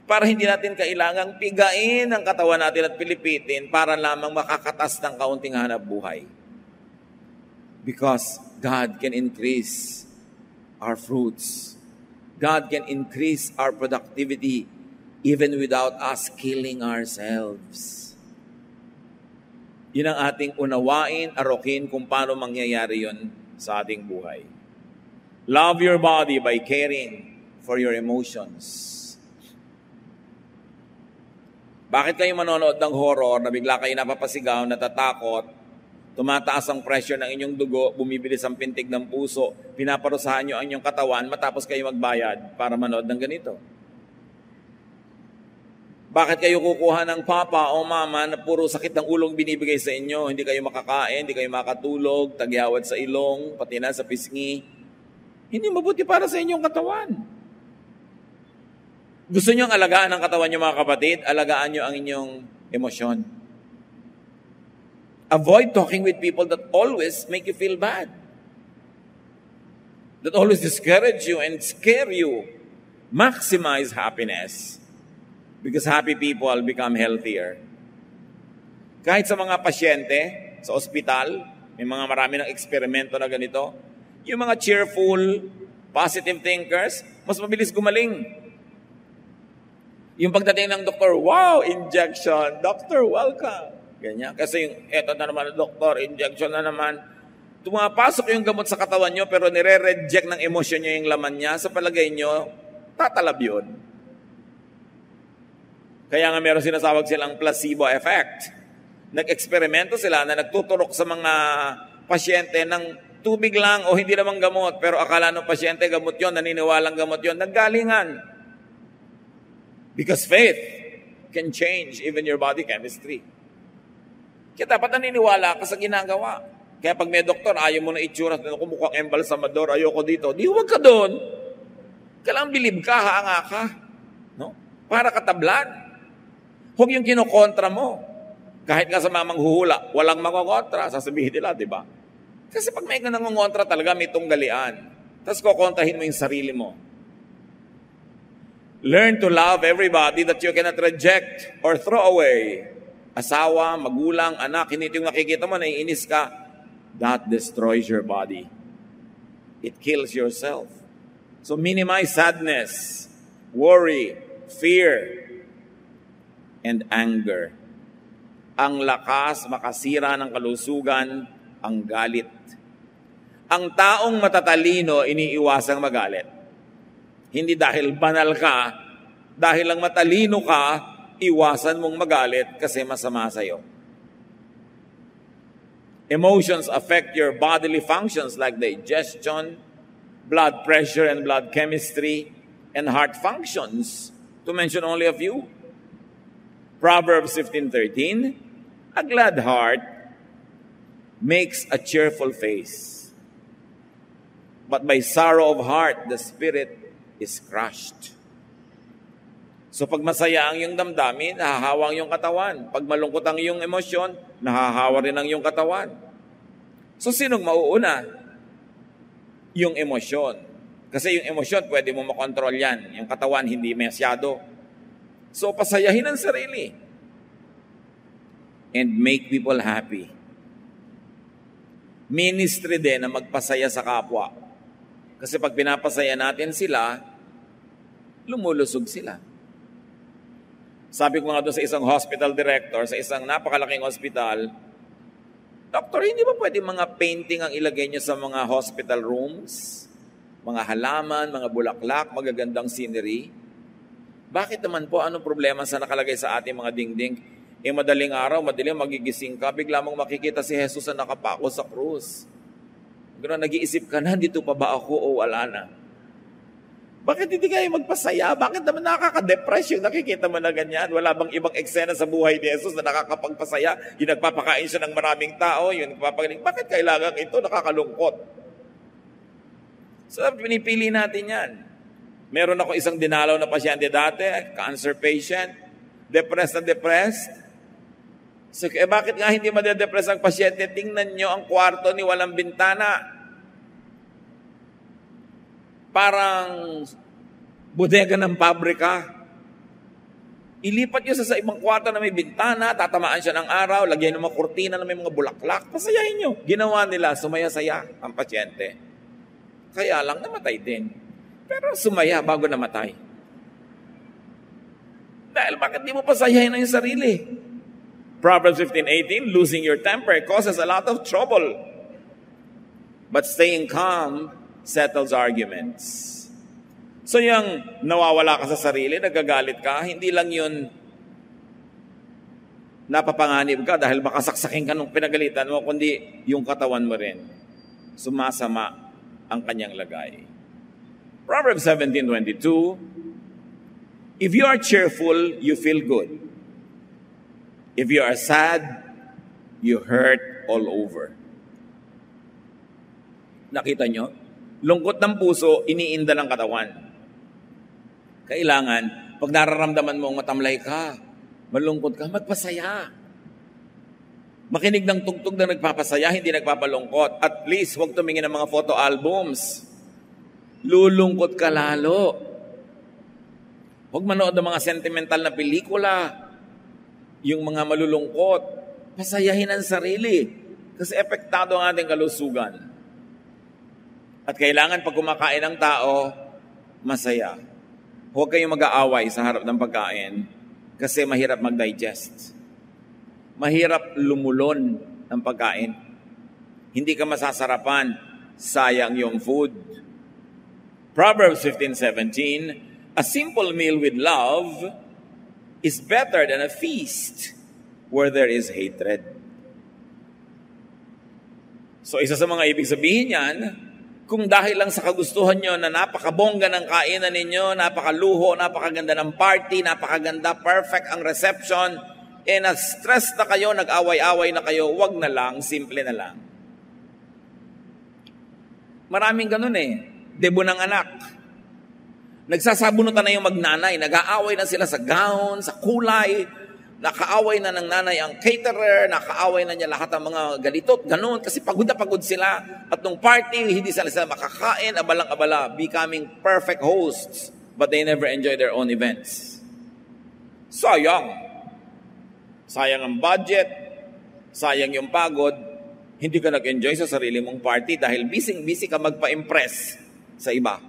para hindi natin kailangang pigain ang katawan natin at pilipitin para lamang makakatas ng kaunting hanap buhay. Because God can increase our fruits. God can increase our productivity even without us killing ourselves. Yun ang ating unawain, arokin kung paano mangyayari yun sa ating buhay. Love your body by caring for your emotions. Bakit kayo manonood ng horror na bigla kayo napapasigaw, natatakot, tumataas ang pressure ng inyong dugo, bumibilis ang pintig ng puso, pinaparusahan nyo ang inyong katawan matapos kayo magbayad para manood ng ganito? Bakit kayo kukuha ng papa o mama na puro sakit ng ulong binibigay sa inyo? Hindi kayo makakain, hindi kayo makatulog, tagyawad sa ilong, pati na sa pisngi. Hindi mabuti para sa inyong katawan. Gusto nyo ang alagaan ng katawan nyo, mga kapatid? Alagaan nyo ang inyong emosyon. Avoid talking with people that always make you feel bad. That always discourage you and scare you. Maximize happiness. Because happy people become healthier. Kahit sa mga pasyente, sa ospital, may mga marami ng eksperimento na ganito, yung mga cheerful, positive thinkers, mas mabilis gumaling. Yung pagdating ng doktor, wow, injection. Doctor, welcome. Ganyan. Kasi yung, eto na naman, doktor, injection na naman. Tumapasok yung gamot sa katawan nyo, pero nire-reject ng emosyon nyo yung laman niya. Sa palagay nyo, tatalab yun. Kaya nga meron sinasawag silang placebo effect. Nag-eksperimento sila na nagtuturok sa mga pasyente ng tubig lang o hindi namang gamot, pero akala ng pasyente gamot yon, naniniwalang gamot yon, naggalingan. Because faith can change even your body chemistry. Kaya dapat naniniwala ka sa ginagawa. Kaya pag may doktor, ayaw mo na itsura, kumukhang embalsamador, ayoko dito, di huwag ka doon. Kailangan bilib ka, hanga ka. No? Para katablan. Huwag yung kinokontra mo. Kahit nga sa mamang huhula, walang makokontra, sasabihin nila, di ba? Kasi pag may nangongontra talaga, may tunggalian. Tapos kukontrahin mo yung sarili mo. Learn to love everybody that you cannot reject or throw away. Asawa, magulang, anak, hindi yung nakikita mo, naiinis ka. That destroys your body. It kills yourself. So minimize sadness, worry, fear, and anger. Ang lakas makasira ng kalusugan, ang galit. Ang taong matatalino, iniiwasang magalit. Hindi dahil banal ka, dahil lang matalino ka, iwasan mong magalit kasi masama sa'yo. Emotions affect your bodily functions like digestion, blood pressure and blood chemistry, and heart functions, to mention only a few. Proverbs 15:13, a glad heart makes a cheerful face. But by sorrow of heart, the spirit is crushed. So pag masaya ang iyong damdamin, nahahawa ang iyong katawan. Pag malungkot ang iyong emosyon, nahahawa rin ang iyong katawan. So sinong mauuna? Yung emosyon. Kasi yung emosyon, pwede mo makontrol yan. Yung katawan, hindi masyado. So pasayahin ang sarili. And make people happy. Ministry din na magpasaya sa kapwa. Kasi pag pinapasaya natin sila, lumulusog sila. Sabi ko nga doon sa isang hospital director, sa isang napakalaking hospital, Doctor, hindi ba pwede mga painting ang ilagay niyo sa mga hospital rooms? Mga halaman, mga bulaklak, magagandang scenery? Bakit naman po, anong problema sa nakalagay sa ating mga dingding? Madaling araw, madaling magigising ka, bigla mong makikita si Jesus na nakapako sa krus. Gano'n, nag-iisip ka na, dito pa ba ako o wala na? Bakit hindi kayo magpasaya? Bakit naman nakaka-depress yung nakikita mo na ganyan? Wala bang ibang eksena sa buhay ni Jesus na nakakapagpasaya? Yung nagpapakain siya ng maraming tao, yung nagpapagaling. Bakit kailangan ito nakakalungkot? So, pinipili natin yan. Meron ako isang dinalaw na pasyente dati, cancer patient, depressed na depressed. So, bakit nga hindi madedepress ang pasyente? Tingnan nyo ang kwarto ni walang bintana. Parang bodega ng pabrika. Ilipat nyo sa ibang kwarto na may bintana, tatamaan siya ng araw, lagyan ng mga kurtina na may mga bulaklak, pasayahin nyo. Ginawa nila, sumaya-saya ang pasyente. Kaya lang namatay din. Pero sumaya bago namatay. Dahil bakit di mo pasayahin ang iyong sarili? Proverbs 15:18, losing your temper causes a lot of trouble. But staying calm settles arguments. So yung nawawala ka sa sarili, nagagalit ka, hindi lang yun napapanganib ka dahil makasaksakin ka nung pinagalitan mo, kundi yung katawan mo rin. Sumasama ang kanyang lagay. Proverbs 17:22, if you are cheerful, you feel good. If you are sad, you hurt all over. Nakita nyo? Lungkot ng puso, iniinda ng katawan. Kailangan, pag nararamdaman mong matamlay ka, malungkot ka, magpasaya. Makinig ng tugtog na nagpapasaya, hindi nagpapalungkot. At least, huwag tumingin ng mga photo albums. Lulungkot ka lalo. Huwag manood ng mga sentimental na pelikula. Yung mga malulungkot. Pasayahin ang sarili. Kasi epektado ang ating kalusugan. At kailangan pag kumakain ng tao, masaya. Huwag kayong mag-aaway sa harap ng pagkain kasi mahirap mag-digest. Mahirap lumulon ng pagkain. Hindi ka masasarapan, sayang yung food. Proverbs 15:17, a simple meal with love is better than a feast where there is hatred. So isa sa mga ibig sabihin yan, kung dahil lang sa kagustuhan nyo na napakabongga ng kainan ninyo, napakaluho, napakaganda ng party, napakaganda, perfect ang reception, na-stress na kayo, nag-away-away na kayo, wag na lang, simple na lang. Maraming ganun debo ng anak. Nagsasabunutan na yung magnanay, nag-aaway na sila sa gown, sa kulay, nakaaway na ng nanay ang caterer, nakaaway na niya lahat ng mga galitot, ganun, kasi pagod na pagod sila. At nung party, hindi sila makakain, abalang-abala, becoming perfect hosts, but they never enjoy their own events. Sayang. Sayang ang budget, sayang yung pagod, hindi ka nag-enjoy sa sarili mong party dahil busy ka magpa-impress sa iba.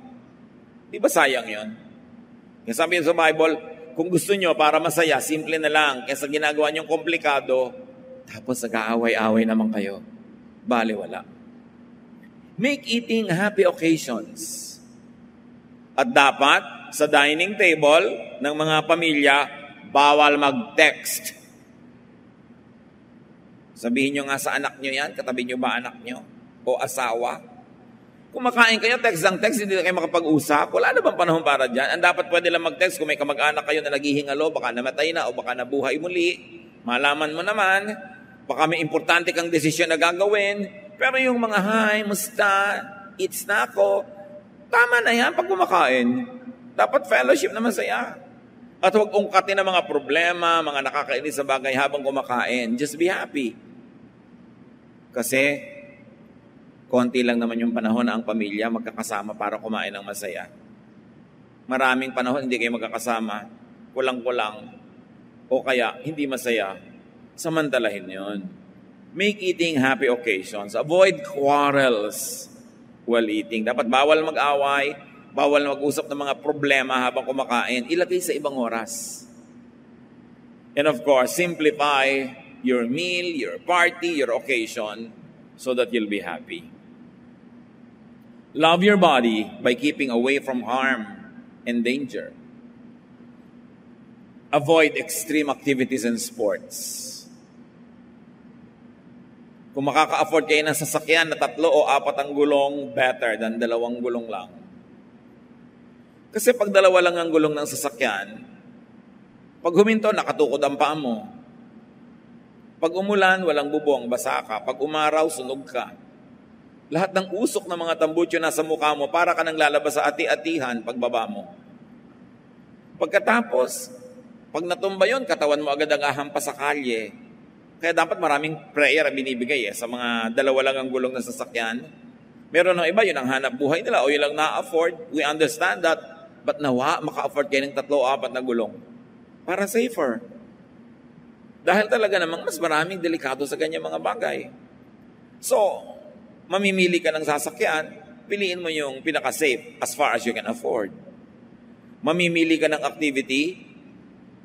Di ba sayang yun? Kaya sabi sa Bible, kung gusto nyo para masaya, simple na lang. Kaysa ginagawa nyong komplikado, tapos nag-aaway-aaway naman kayo. Baliwala. Make eating happy occasions. At dapat, sa dining table ng mga pamilya, bawal mag-text. Sabihin nyo nga sa anak nyo yan, katabi nyo ba anak nyo? O asawa? Kumakain kayo, text ng text, hindi na kayo makapag-usap. Wala na bang panahon para dyan? Ang dapat pwede lang mag-text kung may kamag-anak kayo na naghihingalo, baka namatay na o baka nabuhay muli. Malaman mo naman, baka may importante kang desisyon na gagawin. Pero yung mga, hi, musta, eats na ako, tama na yan pag kumakain. Dapat fellowship na masaya. At huwag ungkatin ang mga problema, mga nakakainis sa bagay habang kumakain. Just be happy. Kasi, konti lang naman yung panahon na ang pamilya magkakasama para kumain ng masaya. Maraming panahon hindi kayo magkakasama, kulang-kulang, o kaya hindi masaya. Samantalahin yon. Make eating happy occasions. Avoid quarrels while eating. Dapat bawal mag-away, bawal mag-usap ng mga problema habang kumakain. Ilagay sa ibang oras. And of course, simplify your meal, your party, your occasion so that you'll be happy. Love your body by keeping away from harm and danger. Avoid extreme activities and sports. Kung makaka-afford kayo ng sasakyan na 3 o 4 ang gulong, better than 2 gulong lang. Kasi pag dalawa lang ang gulong ng sasakyan, pag huminto, nakatukod ang paa mo. Pag umulan, walang bubong, basa ka. Pag umaraw, sunog ka. Lahat ng usok ng mga tambutso nasa mukha mo, para ka nang lalabas sa ati-atihan pagbaba mo. Pagkatapos, pag natumba yun, katawan mo agad ang ahampas sa kalye. Kaya dapat maraming prayer ang binibigay sa mga dalawa lang ang gulong ng sasakyan. Meron ng iba, yun ang hanap buhay nila o yun lang na-afford. We understand that. But nawa, maka-afford kayo ng 3-4 na gulong. Para safer. Dahil talaga namang mas maraming delikado sa ganyan mga bagay. So, mamimili ka ng sasakyan, piliin mo yung pinaka-safe as far as you can afford. Mamimili ka ng activity,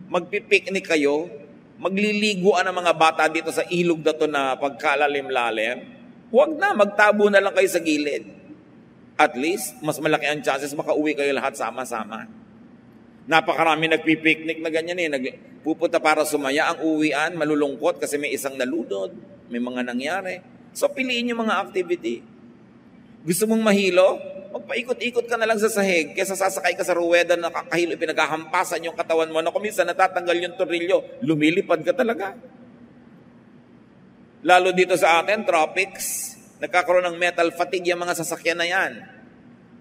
magpipiknik kayo, magliliguan ng mga bata dito sa ilog na to na pagkalalim-lalim, huwag na, magtabo na lang kayo sa gilid. At least, mas malaki ang chances makauwi kayo lahat sama-sama. Napakarami nagpipiknik na ganyan Pupunta para sumaya, ang uwian, malulungkot kasi may isang nalunod, may mga nangyari. So, piliin yung mga activity. Gusto mong mahilo? Magpaikot-ikot ka na lang sa sahig kaysa sasakay ka sa ruweda na kakahilo, pinaghahampasan yung katawan mo na kuminsan natatanggal yung torilyo, lumilipad ka talaga. Lalo dito sa atin, tropics, nagkakaroon ng metal fatigue yung mga sasakyan na yan.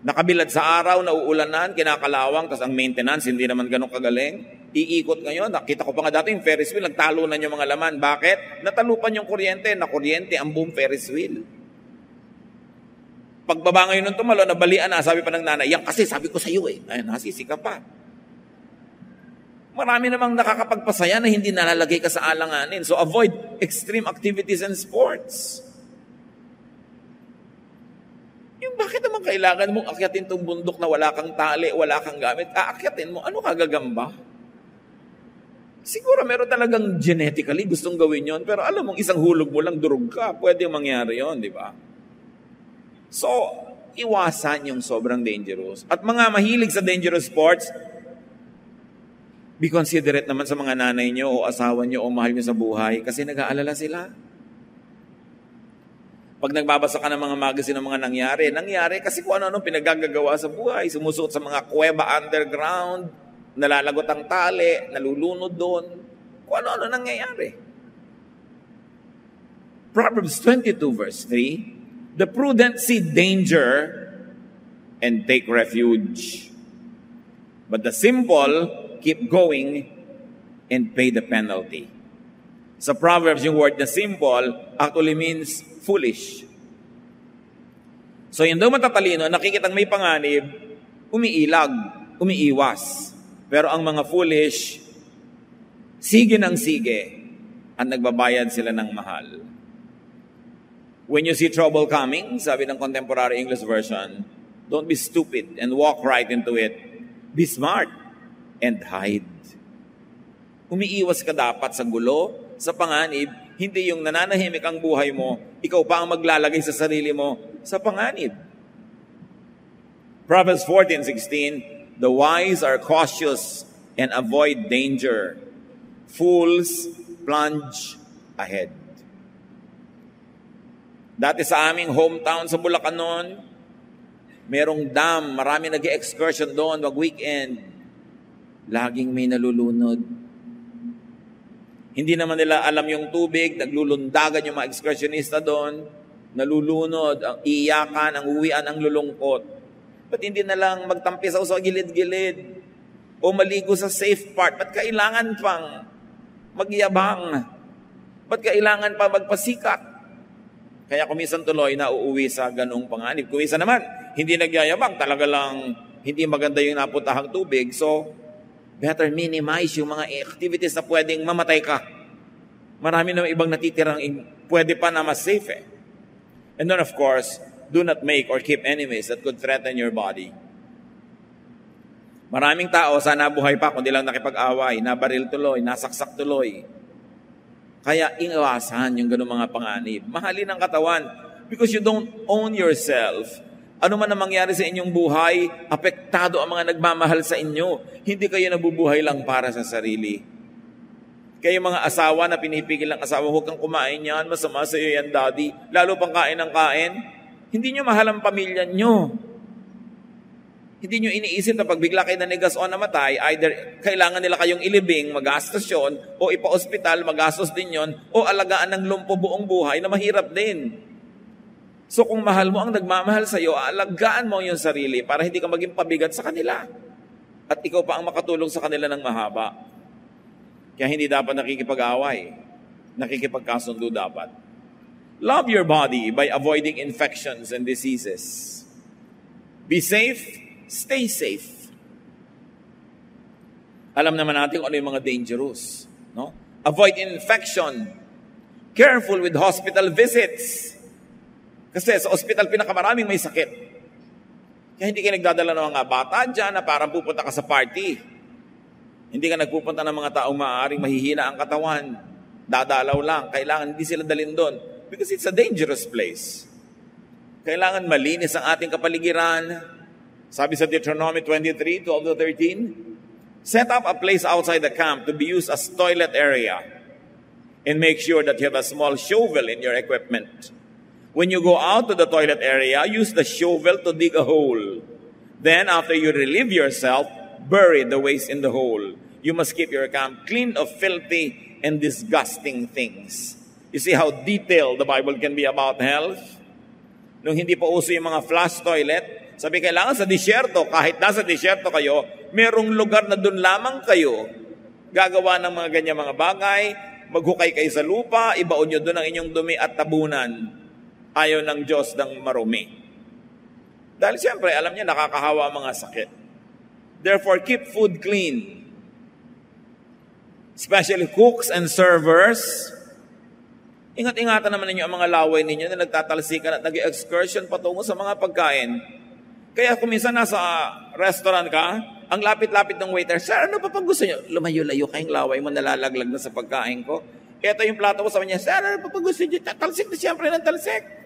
Nakabilad sa araw, nauulanan, kinakalawang, tapos ang maintenance, hindi naman ganun kagaling. Iikot ngayon, nakita ko pa nga dati yung Ferris wheel, nagtalunan yung mga laman. Bakit? Natalupan yung kuryente, na kuryente ang buong Ferris wheel. Pagbaba ngayon ng tumalo, nabalian na, sabi pa ng nanay, yan kasi sabi ko sa iyo ay nasisi ka pa. Marami namang nakakapagpasaya na hindi nalalagay ka sa alanganin. So avoid extreme activities and sports. Yung bakit naman kailangan mong akyatin itong bundok na wala kang tali, wala kang gamit, aakyatin mo, ano kagagamba? Siguro meron talagang genetically gustong gawin yon, pero alam mong isang hulog mo lang, durog ka. Pwede mangyari yon, di ba? So, iwasan yung sobrang dangerous. At mga mahilig sa dangerous sports, be considerate naman sa mga nanay nyo o asawa nyo o mahal nyo sa buhay kasi nag-aalala sila. Pag nagbabasa ka ng mga magazine ng mga nangyari kasi kung ano-ano pinagagagawa sa buhay, sumusuot sa mga kuweba underground, nalalagot ang tali, nalulunod doon, kung ano-ano nangyayari. Proverbs 22 verse 3, the prudent see danger and take refuge, but the simple keep going and pay the penalty. Sa Proverbs, yung word na simple actually means foolish. So yung daw matatalino, nakikitang may panganib, umiilag, umiiwas. Pero ang mga foolish, sige ng sige, at nagbabayad sila ng mahal. When you see trouble coming, sabi ng Contemporary English Version, don't be stupid and walk right into it. Be smart and hide. Umiiwas ka dapat sa gulo, sa panganib, hindi yung nananahimik ang buhay mo, ikaw pa ang maglalagay sa sarili mo sa panganib. Proverbs 14:16, the wise are cautious and avoid danger. Fools plunge ahead. Dati sa aming hometown sa Bulacan noon, merong dam, marami nag-excursion doon, mag-weekend. Laging may nalulunod. Hindi naman nila alam yung tubig, naglulundagan yung mga excursionista doon, nalulunod, ang iyakan, ang uwian, ang lulungkot. Ba't hindi na lang magtampisaw sa gilid-gilid? O maligo sa safe part? Ba't kailangan pang magyabang? Ba't kailangan pa magpasikat? Kaya kumisan tuloy na uuwi sa ganong panganib. Kumisan naman, hindi nagyayabang, talaga lang hindi maganda yung naputahang tubig. So, better minimize yung mga activities na pwedeng mamatay ka. Marami na ibang natitirang pwede pa na mas safe. And then of course, do not make or keep enemies that could threaten your body. Maraming tao sana buhay pa kundi lang nakipag-away, nabaril tuloy, nasaksak tuloy. Kaya iwasan yung ganung mga panganib. Mahalin ang katawan because you don't own yourself. Ano man ang mangyari sa inyong buhay, apektado ang mga nagmamahal sa inyo. Hindi kayo nabubuhay lang para sa sarili. Kayo mga asawa na pinipigil ng asawa, huwag kang kumain yan, masama sa iyo yan, daddy. Lalo pang kain ng kain. Hindi nyo mahal ang pamilya nyo. Hindi nyo iniisip na pag bigla kayo nanigas o namatay, either kailangan nila kayong ilibing, magastos yun, o ipa-ospital, magastos din yun, o alagaan ng lumpo buong buhay na mahirap din. So kung mahal mo ang nagmamahal sa'yo, aalagaan mo yung sarili para hindi ka maging pabigat sa kanila. At ikaw pa ang makatulong sa kanila ng mahaba. Kaya hindi dapat nakikipag-away. Nakikipagkasundo dapat. Love your body by avoiding infections and diseases. Be safe. Stay safe. Alam naman natin kung ano yung mga dangerous. No? Avoid infection. Careful with hospital visits. Kasi sa hospital pinakamaraming may sakit. Kaya hindi ka nagdadala ng mga bata dyan na parang pupunta ka sa party. Hindi ka nagpupunta ng mga taong maaaring mahihina ang katawan. Dadalaw lang. Kailangan hindi sila dalhin doon. Because it's a dangerous place. Kailangan malinis ang ating kapaligiran. Sabi sa Deuteronomy 23, 12-13, set up a place outside the camp to be used as toilet area and make sure that you have a small shovel in your equipment. When you go out to the toilet area, use the shovel to dig a hole. Then, after you relieve yourself, bury the waste in the hole. You must keep your camp clean of filthy and disgusting things. You see how detailed the Bible can be about health? Nung hindi pa uso yung mga flush toilet, sabi, kailangan sa disyerto, kahit nasa disyerto kayo, merong lugar na doon lamang kayo gagawa ng mga ganyan mga bagay, maghukay kayo sa lupa, ibaon nyo doon ang inyong dumi at tabunan. Ayaw ng Diyos ng marumi. Dahil siyempre, alam niya, nakakahawa ang mga sakit. Therefore, keep food clean. Especially cooks and servers. Ingat-ingatan naman ninyo ang mga laway ninyo na nagtatalsikan at nag-excursion patungo sa mga pagkain. Kaya kung minsan nasa restaurant ka, ang lapit-lapit ng waiter, sir, ano pa pag gusto nyo? Lumayo-layo kayong laway mo, nalalaglag na sa pagkain ko. Ito yung plato ko sa kanya, sir, ano pa pag gusto nyo? Talsik na siyempre ng talsik.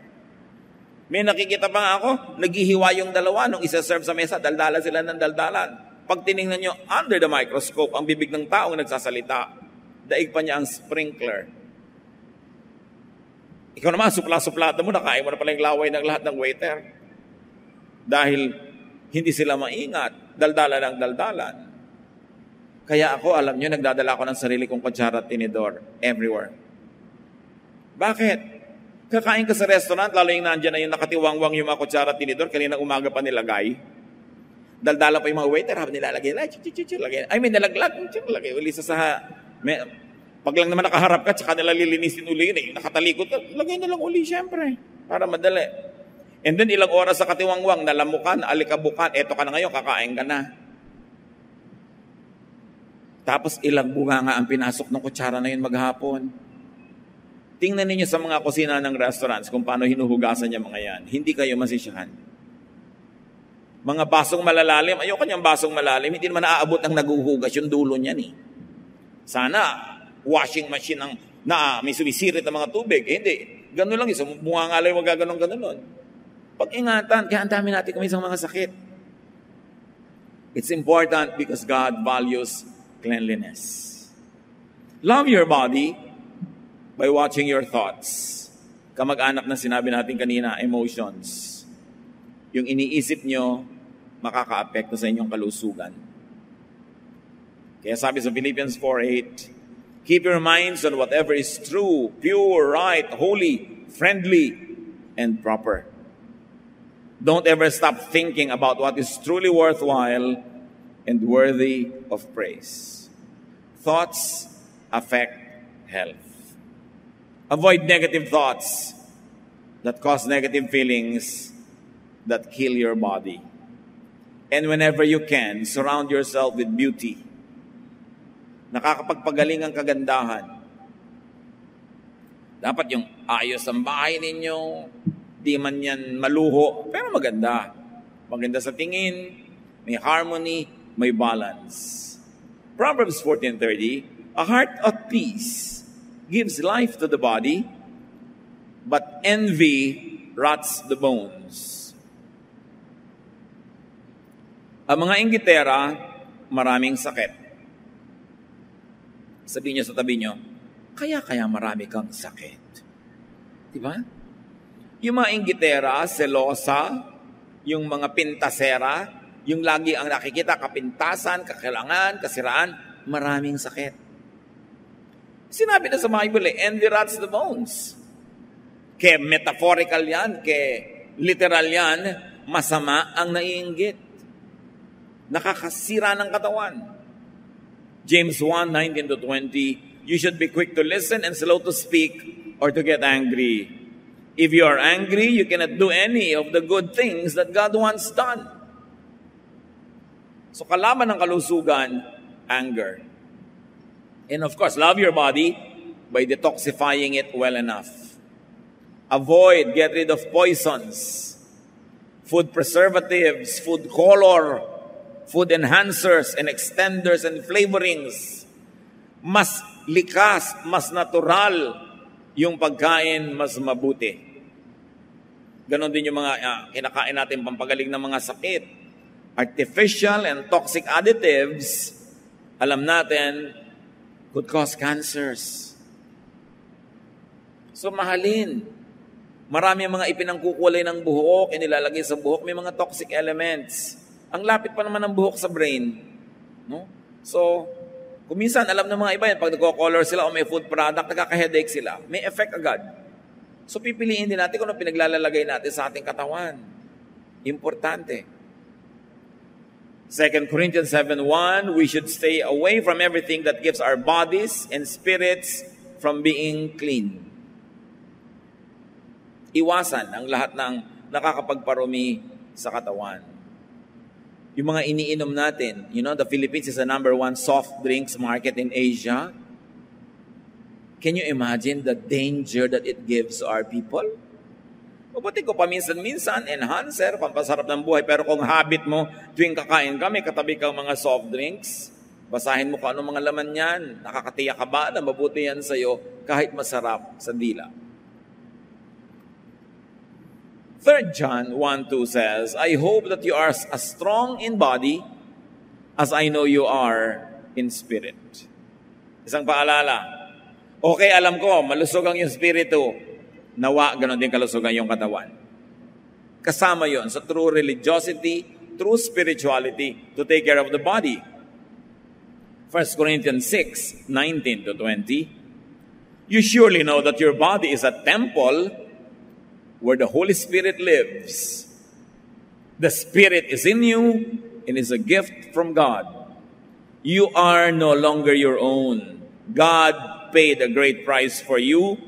May nakikita pa nga ako, naghihiwa yung dalawa nung isa-serve sa mesa, daldalan sila ng daldalan. Pag tinignan nyo, under the microscope, ang bibig ng taong nagsasalita, daig pa niya ang sprinkler. Ikaw naman, supla-suplata mo, nakain mo na pala yung laway ng lahat ng waiter. Dahil hindi sila maingat, daldalan ng daldalan. Kaya ako, alam nyo, nagdadala ako ng sarili kong kutsara at tinidor everywhere. Bakit? Kakain ka sa restaurant, lalo yung nandyan na yung nakatiwangwang yung mga kutsara at tinidor, kanina umaga pa nilagay. Daldala pa yung mga waiter, habang nilalagay, ay may nalaglag, lagay uli sa pag lang naman nakaharap ka, tsaka nila lilinisin uli yun, nakatalikot, lagay na lang uli syempre, para madali. And then ilang oras sa katiwangwang, nalamukan, alikabukan, eto ka na ngayon, kakain ka na. Tapos ilang bunga nga ang pinasok ng kutsara na yun maghapon. Tingnan ninyo sa mga kusina ng restaurants kung paano hinuhugasan niya mga yan. Hindi kayo masisiyahan. Mga basong malalalim, ayoko niyang basong malalim, hindi naman naaabot ng naguhugas yung dulo niyan eh. Sana, washing machine na may sumisirit ng mga tubig. Hindi. Ganun lang, isa bunga nga lang yung magaganon-ganon. Pag-ingatan, kaya ang dami natin kumisang mga sakit. It's important because God values cleanliness. Love your body by watching your thoughts. Kamag-anak na sinabi natin kanina, emotions. Yung iniisip nyo, makaka-apekto sa inyong kalusugan. Kaya sabi sa Philippians 4:8, keep your minds on whatever is true, pure, right, holy, friendly, and proper. Don't ever stop thinking about what is truly worthwhile and worthy of praise. Thoughts affect health. Avoid negative thoughts that cause negative feelings that kill your body. And whenever you can, surround yourself with beauty. Nakakapagpagaling ang kagandahan. Dapat yung ayos ang bahay ninyo, di man yan maluho, pero maganda. Maganda sa tingin, may harmony, may balance. Proverbs 14:30, a heart at peace gives life to the body, but envy rots the bones. Ang mga inggitera, maraming sakit. Sabihin niyo sa tabi niyo, kaya marami kang sakit. Diba? Yung mga inggitera, selosa, yung mga pintasera, yung lagi ang nakikita, kapintasan, kakilangan, kasiraan, maraming sakit. Sinabi na sa Bible, envy rots the bones. Kaya metaphorical yan, kaya literal yan, masama ang naiinggit. Nakakasira ng katawan. James 1:19-20, you should be quick to listen and slow to speak or to get angry. If you are angry, you cannot do any of the good things that God wants done. So kalaban ng kalusugan, anger. And of course, love your body by detoxifying it well enough. Avoid, get rid of poisons, food preservatives, food color, food enhancers and extenders and flavorings. Mas likas, mas natural yung pagkain, mas mabuti. Ganon din yung mga kinakain natin pampagaling ng mga sakit. Artificial and toxic additives, alam natin, could cause cancers. So mahalin. Marami mga ipinangkukulay ng buhok, inilalagay sa buhok, may mga toxic elements. Ang lapit pa naman ng buhok sa brain. No? So, kuminsan, alam ng mga iba yan, pag nagko-color sila o may food product, nagkaka-headache sila. May effect agad. So, pipiliin din natin kung ano pinaglalagay natin sa ating katawan. Importante. 2 Corinthians 7:1, we should stay away from everything that gives our bodies and spirits from being clean. Iwasan ang lahat ng nakakapagparumi sa katawan. Yung mga iniinom natin, the Philippines is the #1 soft drinks market in Asia. Can you imagine the danger that it gives our people? Mabuti ko paminsan-minsan, enhancer, pampasarap ng buhay. Pero kung habit mo, tuwing kakain ka, may katabi kang mga soft drinks, basahin mo kung anong mga laman yan. Nakakatiyak ka ba na mabuti yan sa'yo kahit masarap sa dila? 3 John 1:2 says, I hope that you are as strong in body as I know you are in spirit. Isang paalala. Okay, alam ko, malusog ang yung spirito. Nawa, ganon din kalusugan yung katawan. Kasama yon sa true religiosity, true spirituality to take care of the body. 1 Corinthians 6:19-20, you surely know that your body is a temple where the Holy Spirit lives. The Spirit is in you and is a gift from God. You are no longer your own. God paid a great price for you,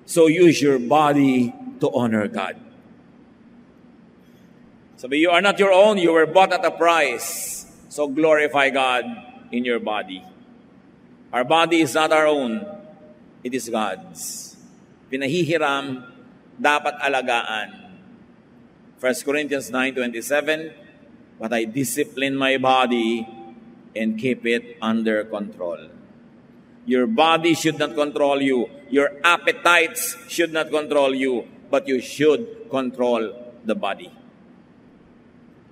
so use your body to honor God. Sabi, you are not your own. You were bought at a price. So glorify God in your body. Our body is not our own. It is God's. Pinahihiram, dapat alagaan. 1 Corinthians 9:27, but I discipline my body and keep it under control. Your body should not control you. Your appetites should not control you, but you should control the body.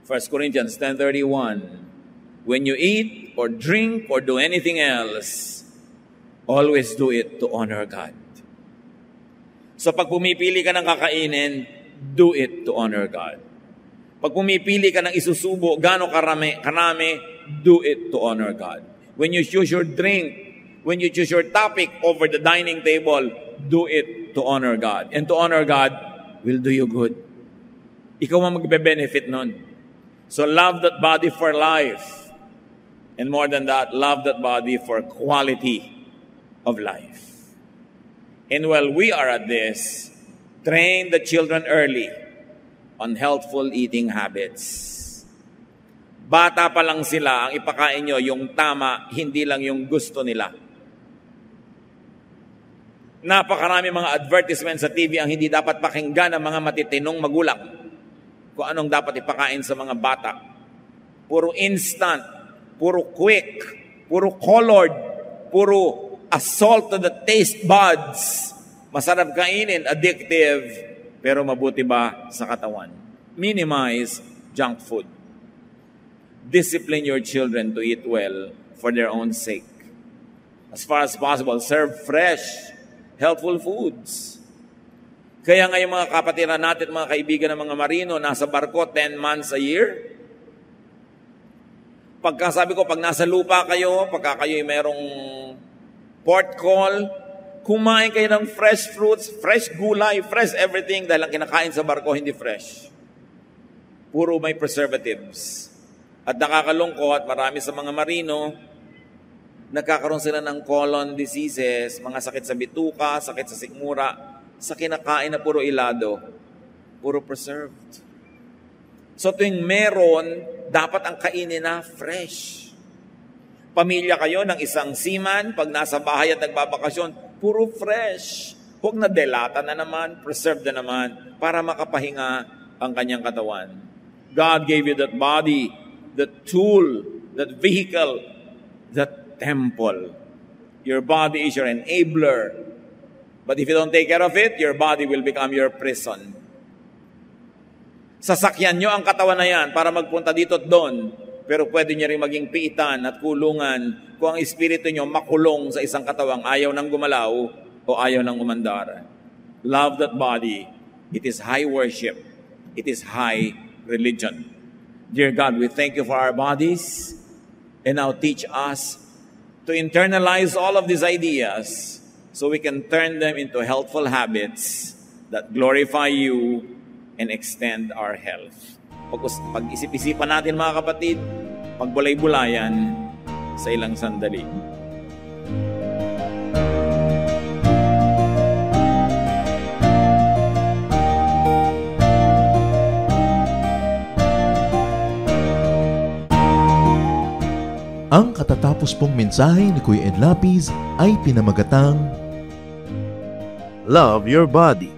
1 Corinthians 10:31, when you eat or drink or do anything else, always do it to honor God. So pag pumipili ka ng kakainin, do it to honor God. Pag pumipili ka ng isusubo, gano'ng karami, do it to honor God. When you choose your drink, when you choose your topic over the dining table, do it to honor God. And to honor God will do you good. Ikaw ang magbe-benefit nun. So love that body for life. And more than that, love that body for quality of life. And while we are at this, train the children early on healthful eating habits. Bata pa lang sila, ang ipakain nyo yung tama, hindi lang yung gusto nila. Napakarami mga advertisement sa TV ang hindi dapat pakinggan ng mga matitinong magulang kung anong dapat ipakain sa mga bata. Puro instant, puro quick, puro colored, puro assault to the taste buds. Masarap kainin, addictive, pero mabuti ba sa katawan? Minimize junk food. Discipline your children to eat well for their own sake. As far as possible, serve fresh, healthful foods. Kaya nga yung mga kapatiran natin, mga kaibigan ng mga marino, nasa barko 10 months a year. Pagkasabi ko, pag nasa lupa kayo, pagka kayo merong port call, kumain kayo ng fresh fruits, fresh gulay, fresh everything dahil ang kinakain sa barko hindi fresh. Puro may preservatives. At nakakalungkot, marami sa mga marino, nagkakaroon sila ng colon diseases, mga sakit sa bituka, sakit sa sikmura, sa kinakain na puro ilado, puro preserved. So tuwing meron, dapat ang kainin na fresh. Pamilya kayo ng isang seaman, pag nasa bahay at nagbabakasyon, puro fresh. Huwag na delata na naman, preserved na naman, para makapahinga ang kanyang katawan. God gave you that body, that tool, that vehicle, that temple. Your body is your enabler. But if you don't take care of it, your body will become your prison. Sasakyan nyo ang katawan na yan para magpunta dito at doon. Pero pwede nyo rin maging piitan at kulungan kung ang espiritu nyo makulong sa isang katawang ayaw nang gumalaw o ayaw nang umandar. Love that body. It is high worship. It is high religion. Dear God, we thank you for our bodies, and now teach us to internalize all of these ideas so we can turn them into helpful habits that glorify you and extend our health. Pag-isip-isipan natin mga kapatid, pagbulay-bulayan sa ilang sandali.
Ang katatapos pong mensahe ni Kuya Ed Lapiz ay pinamagatang Love Your Body.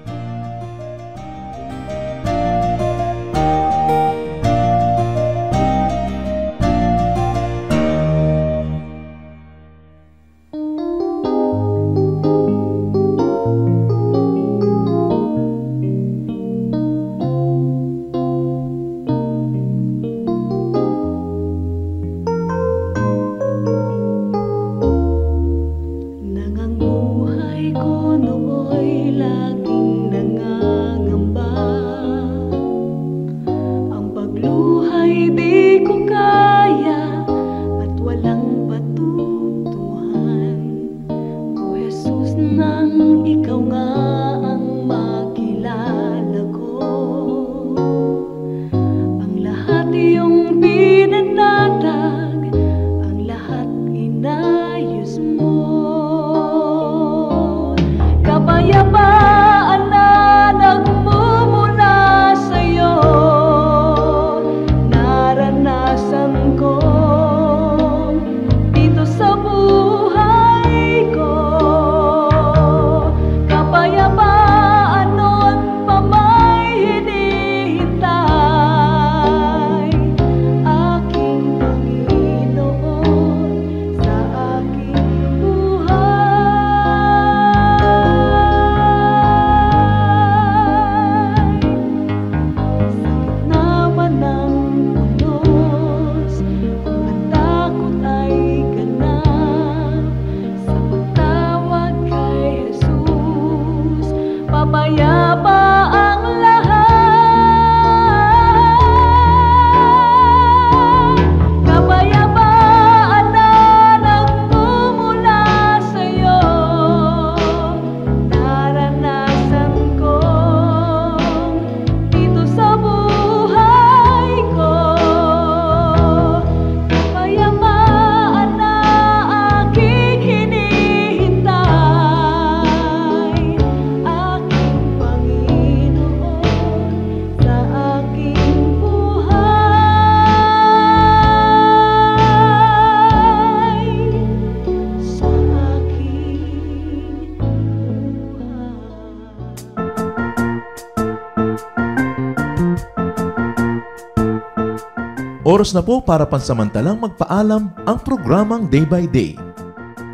Oras na po para pansamantalang magpaalam ang programang Day by Day.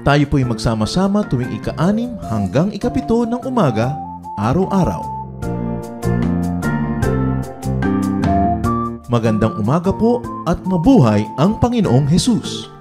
Tayo po'y magsama-sama tuwing ika-6 hanggang ika-7 ng umaga, araw-araw. Magandang umaga po at mabuhay ang Panginoong Hesus!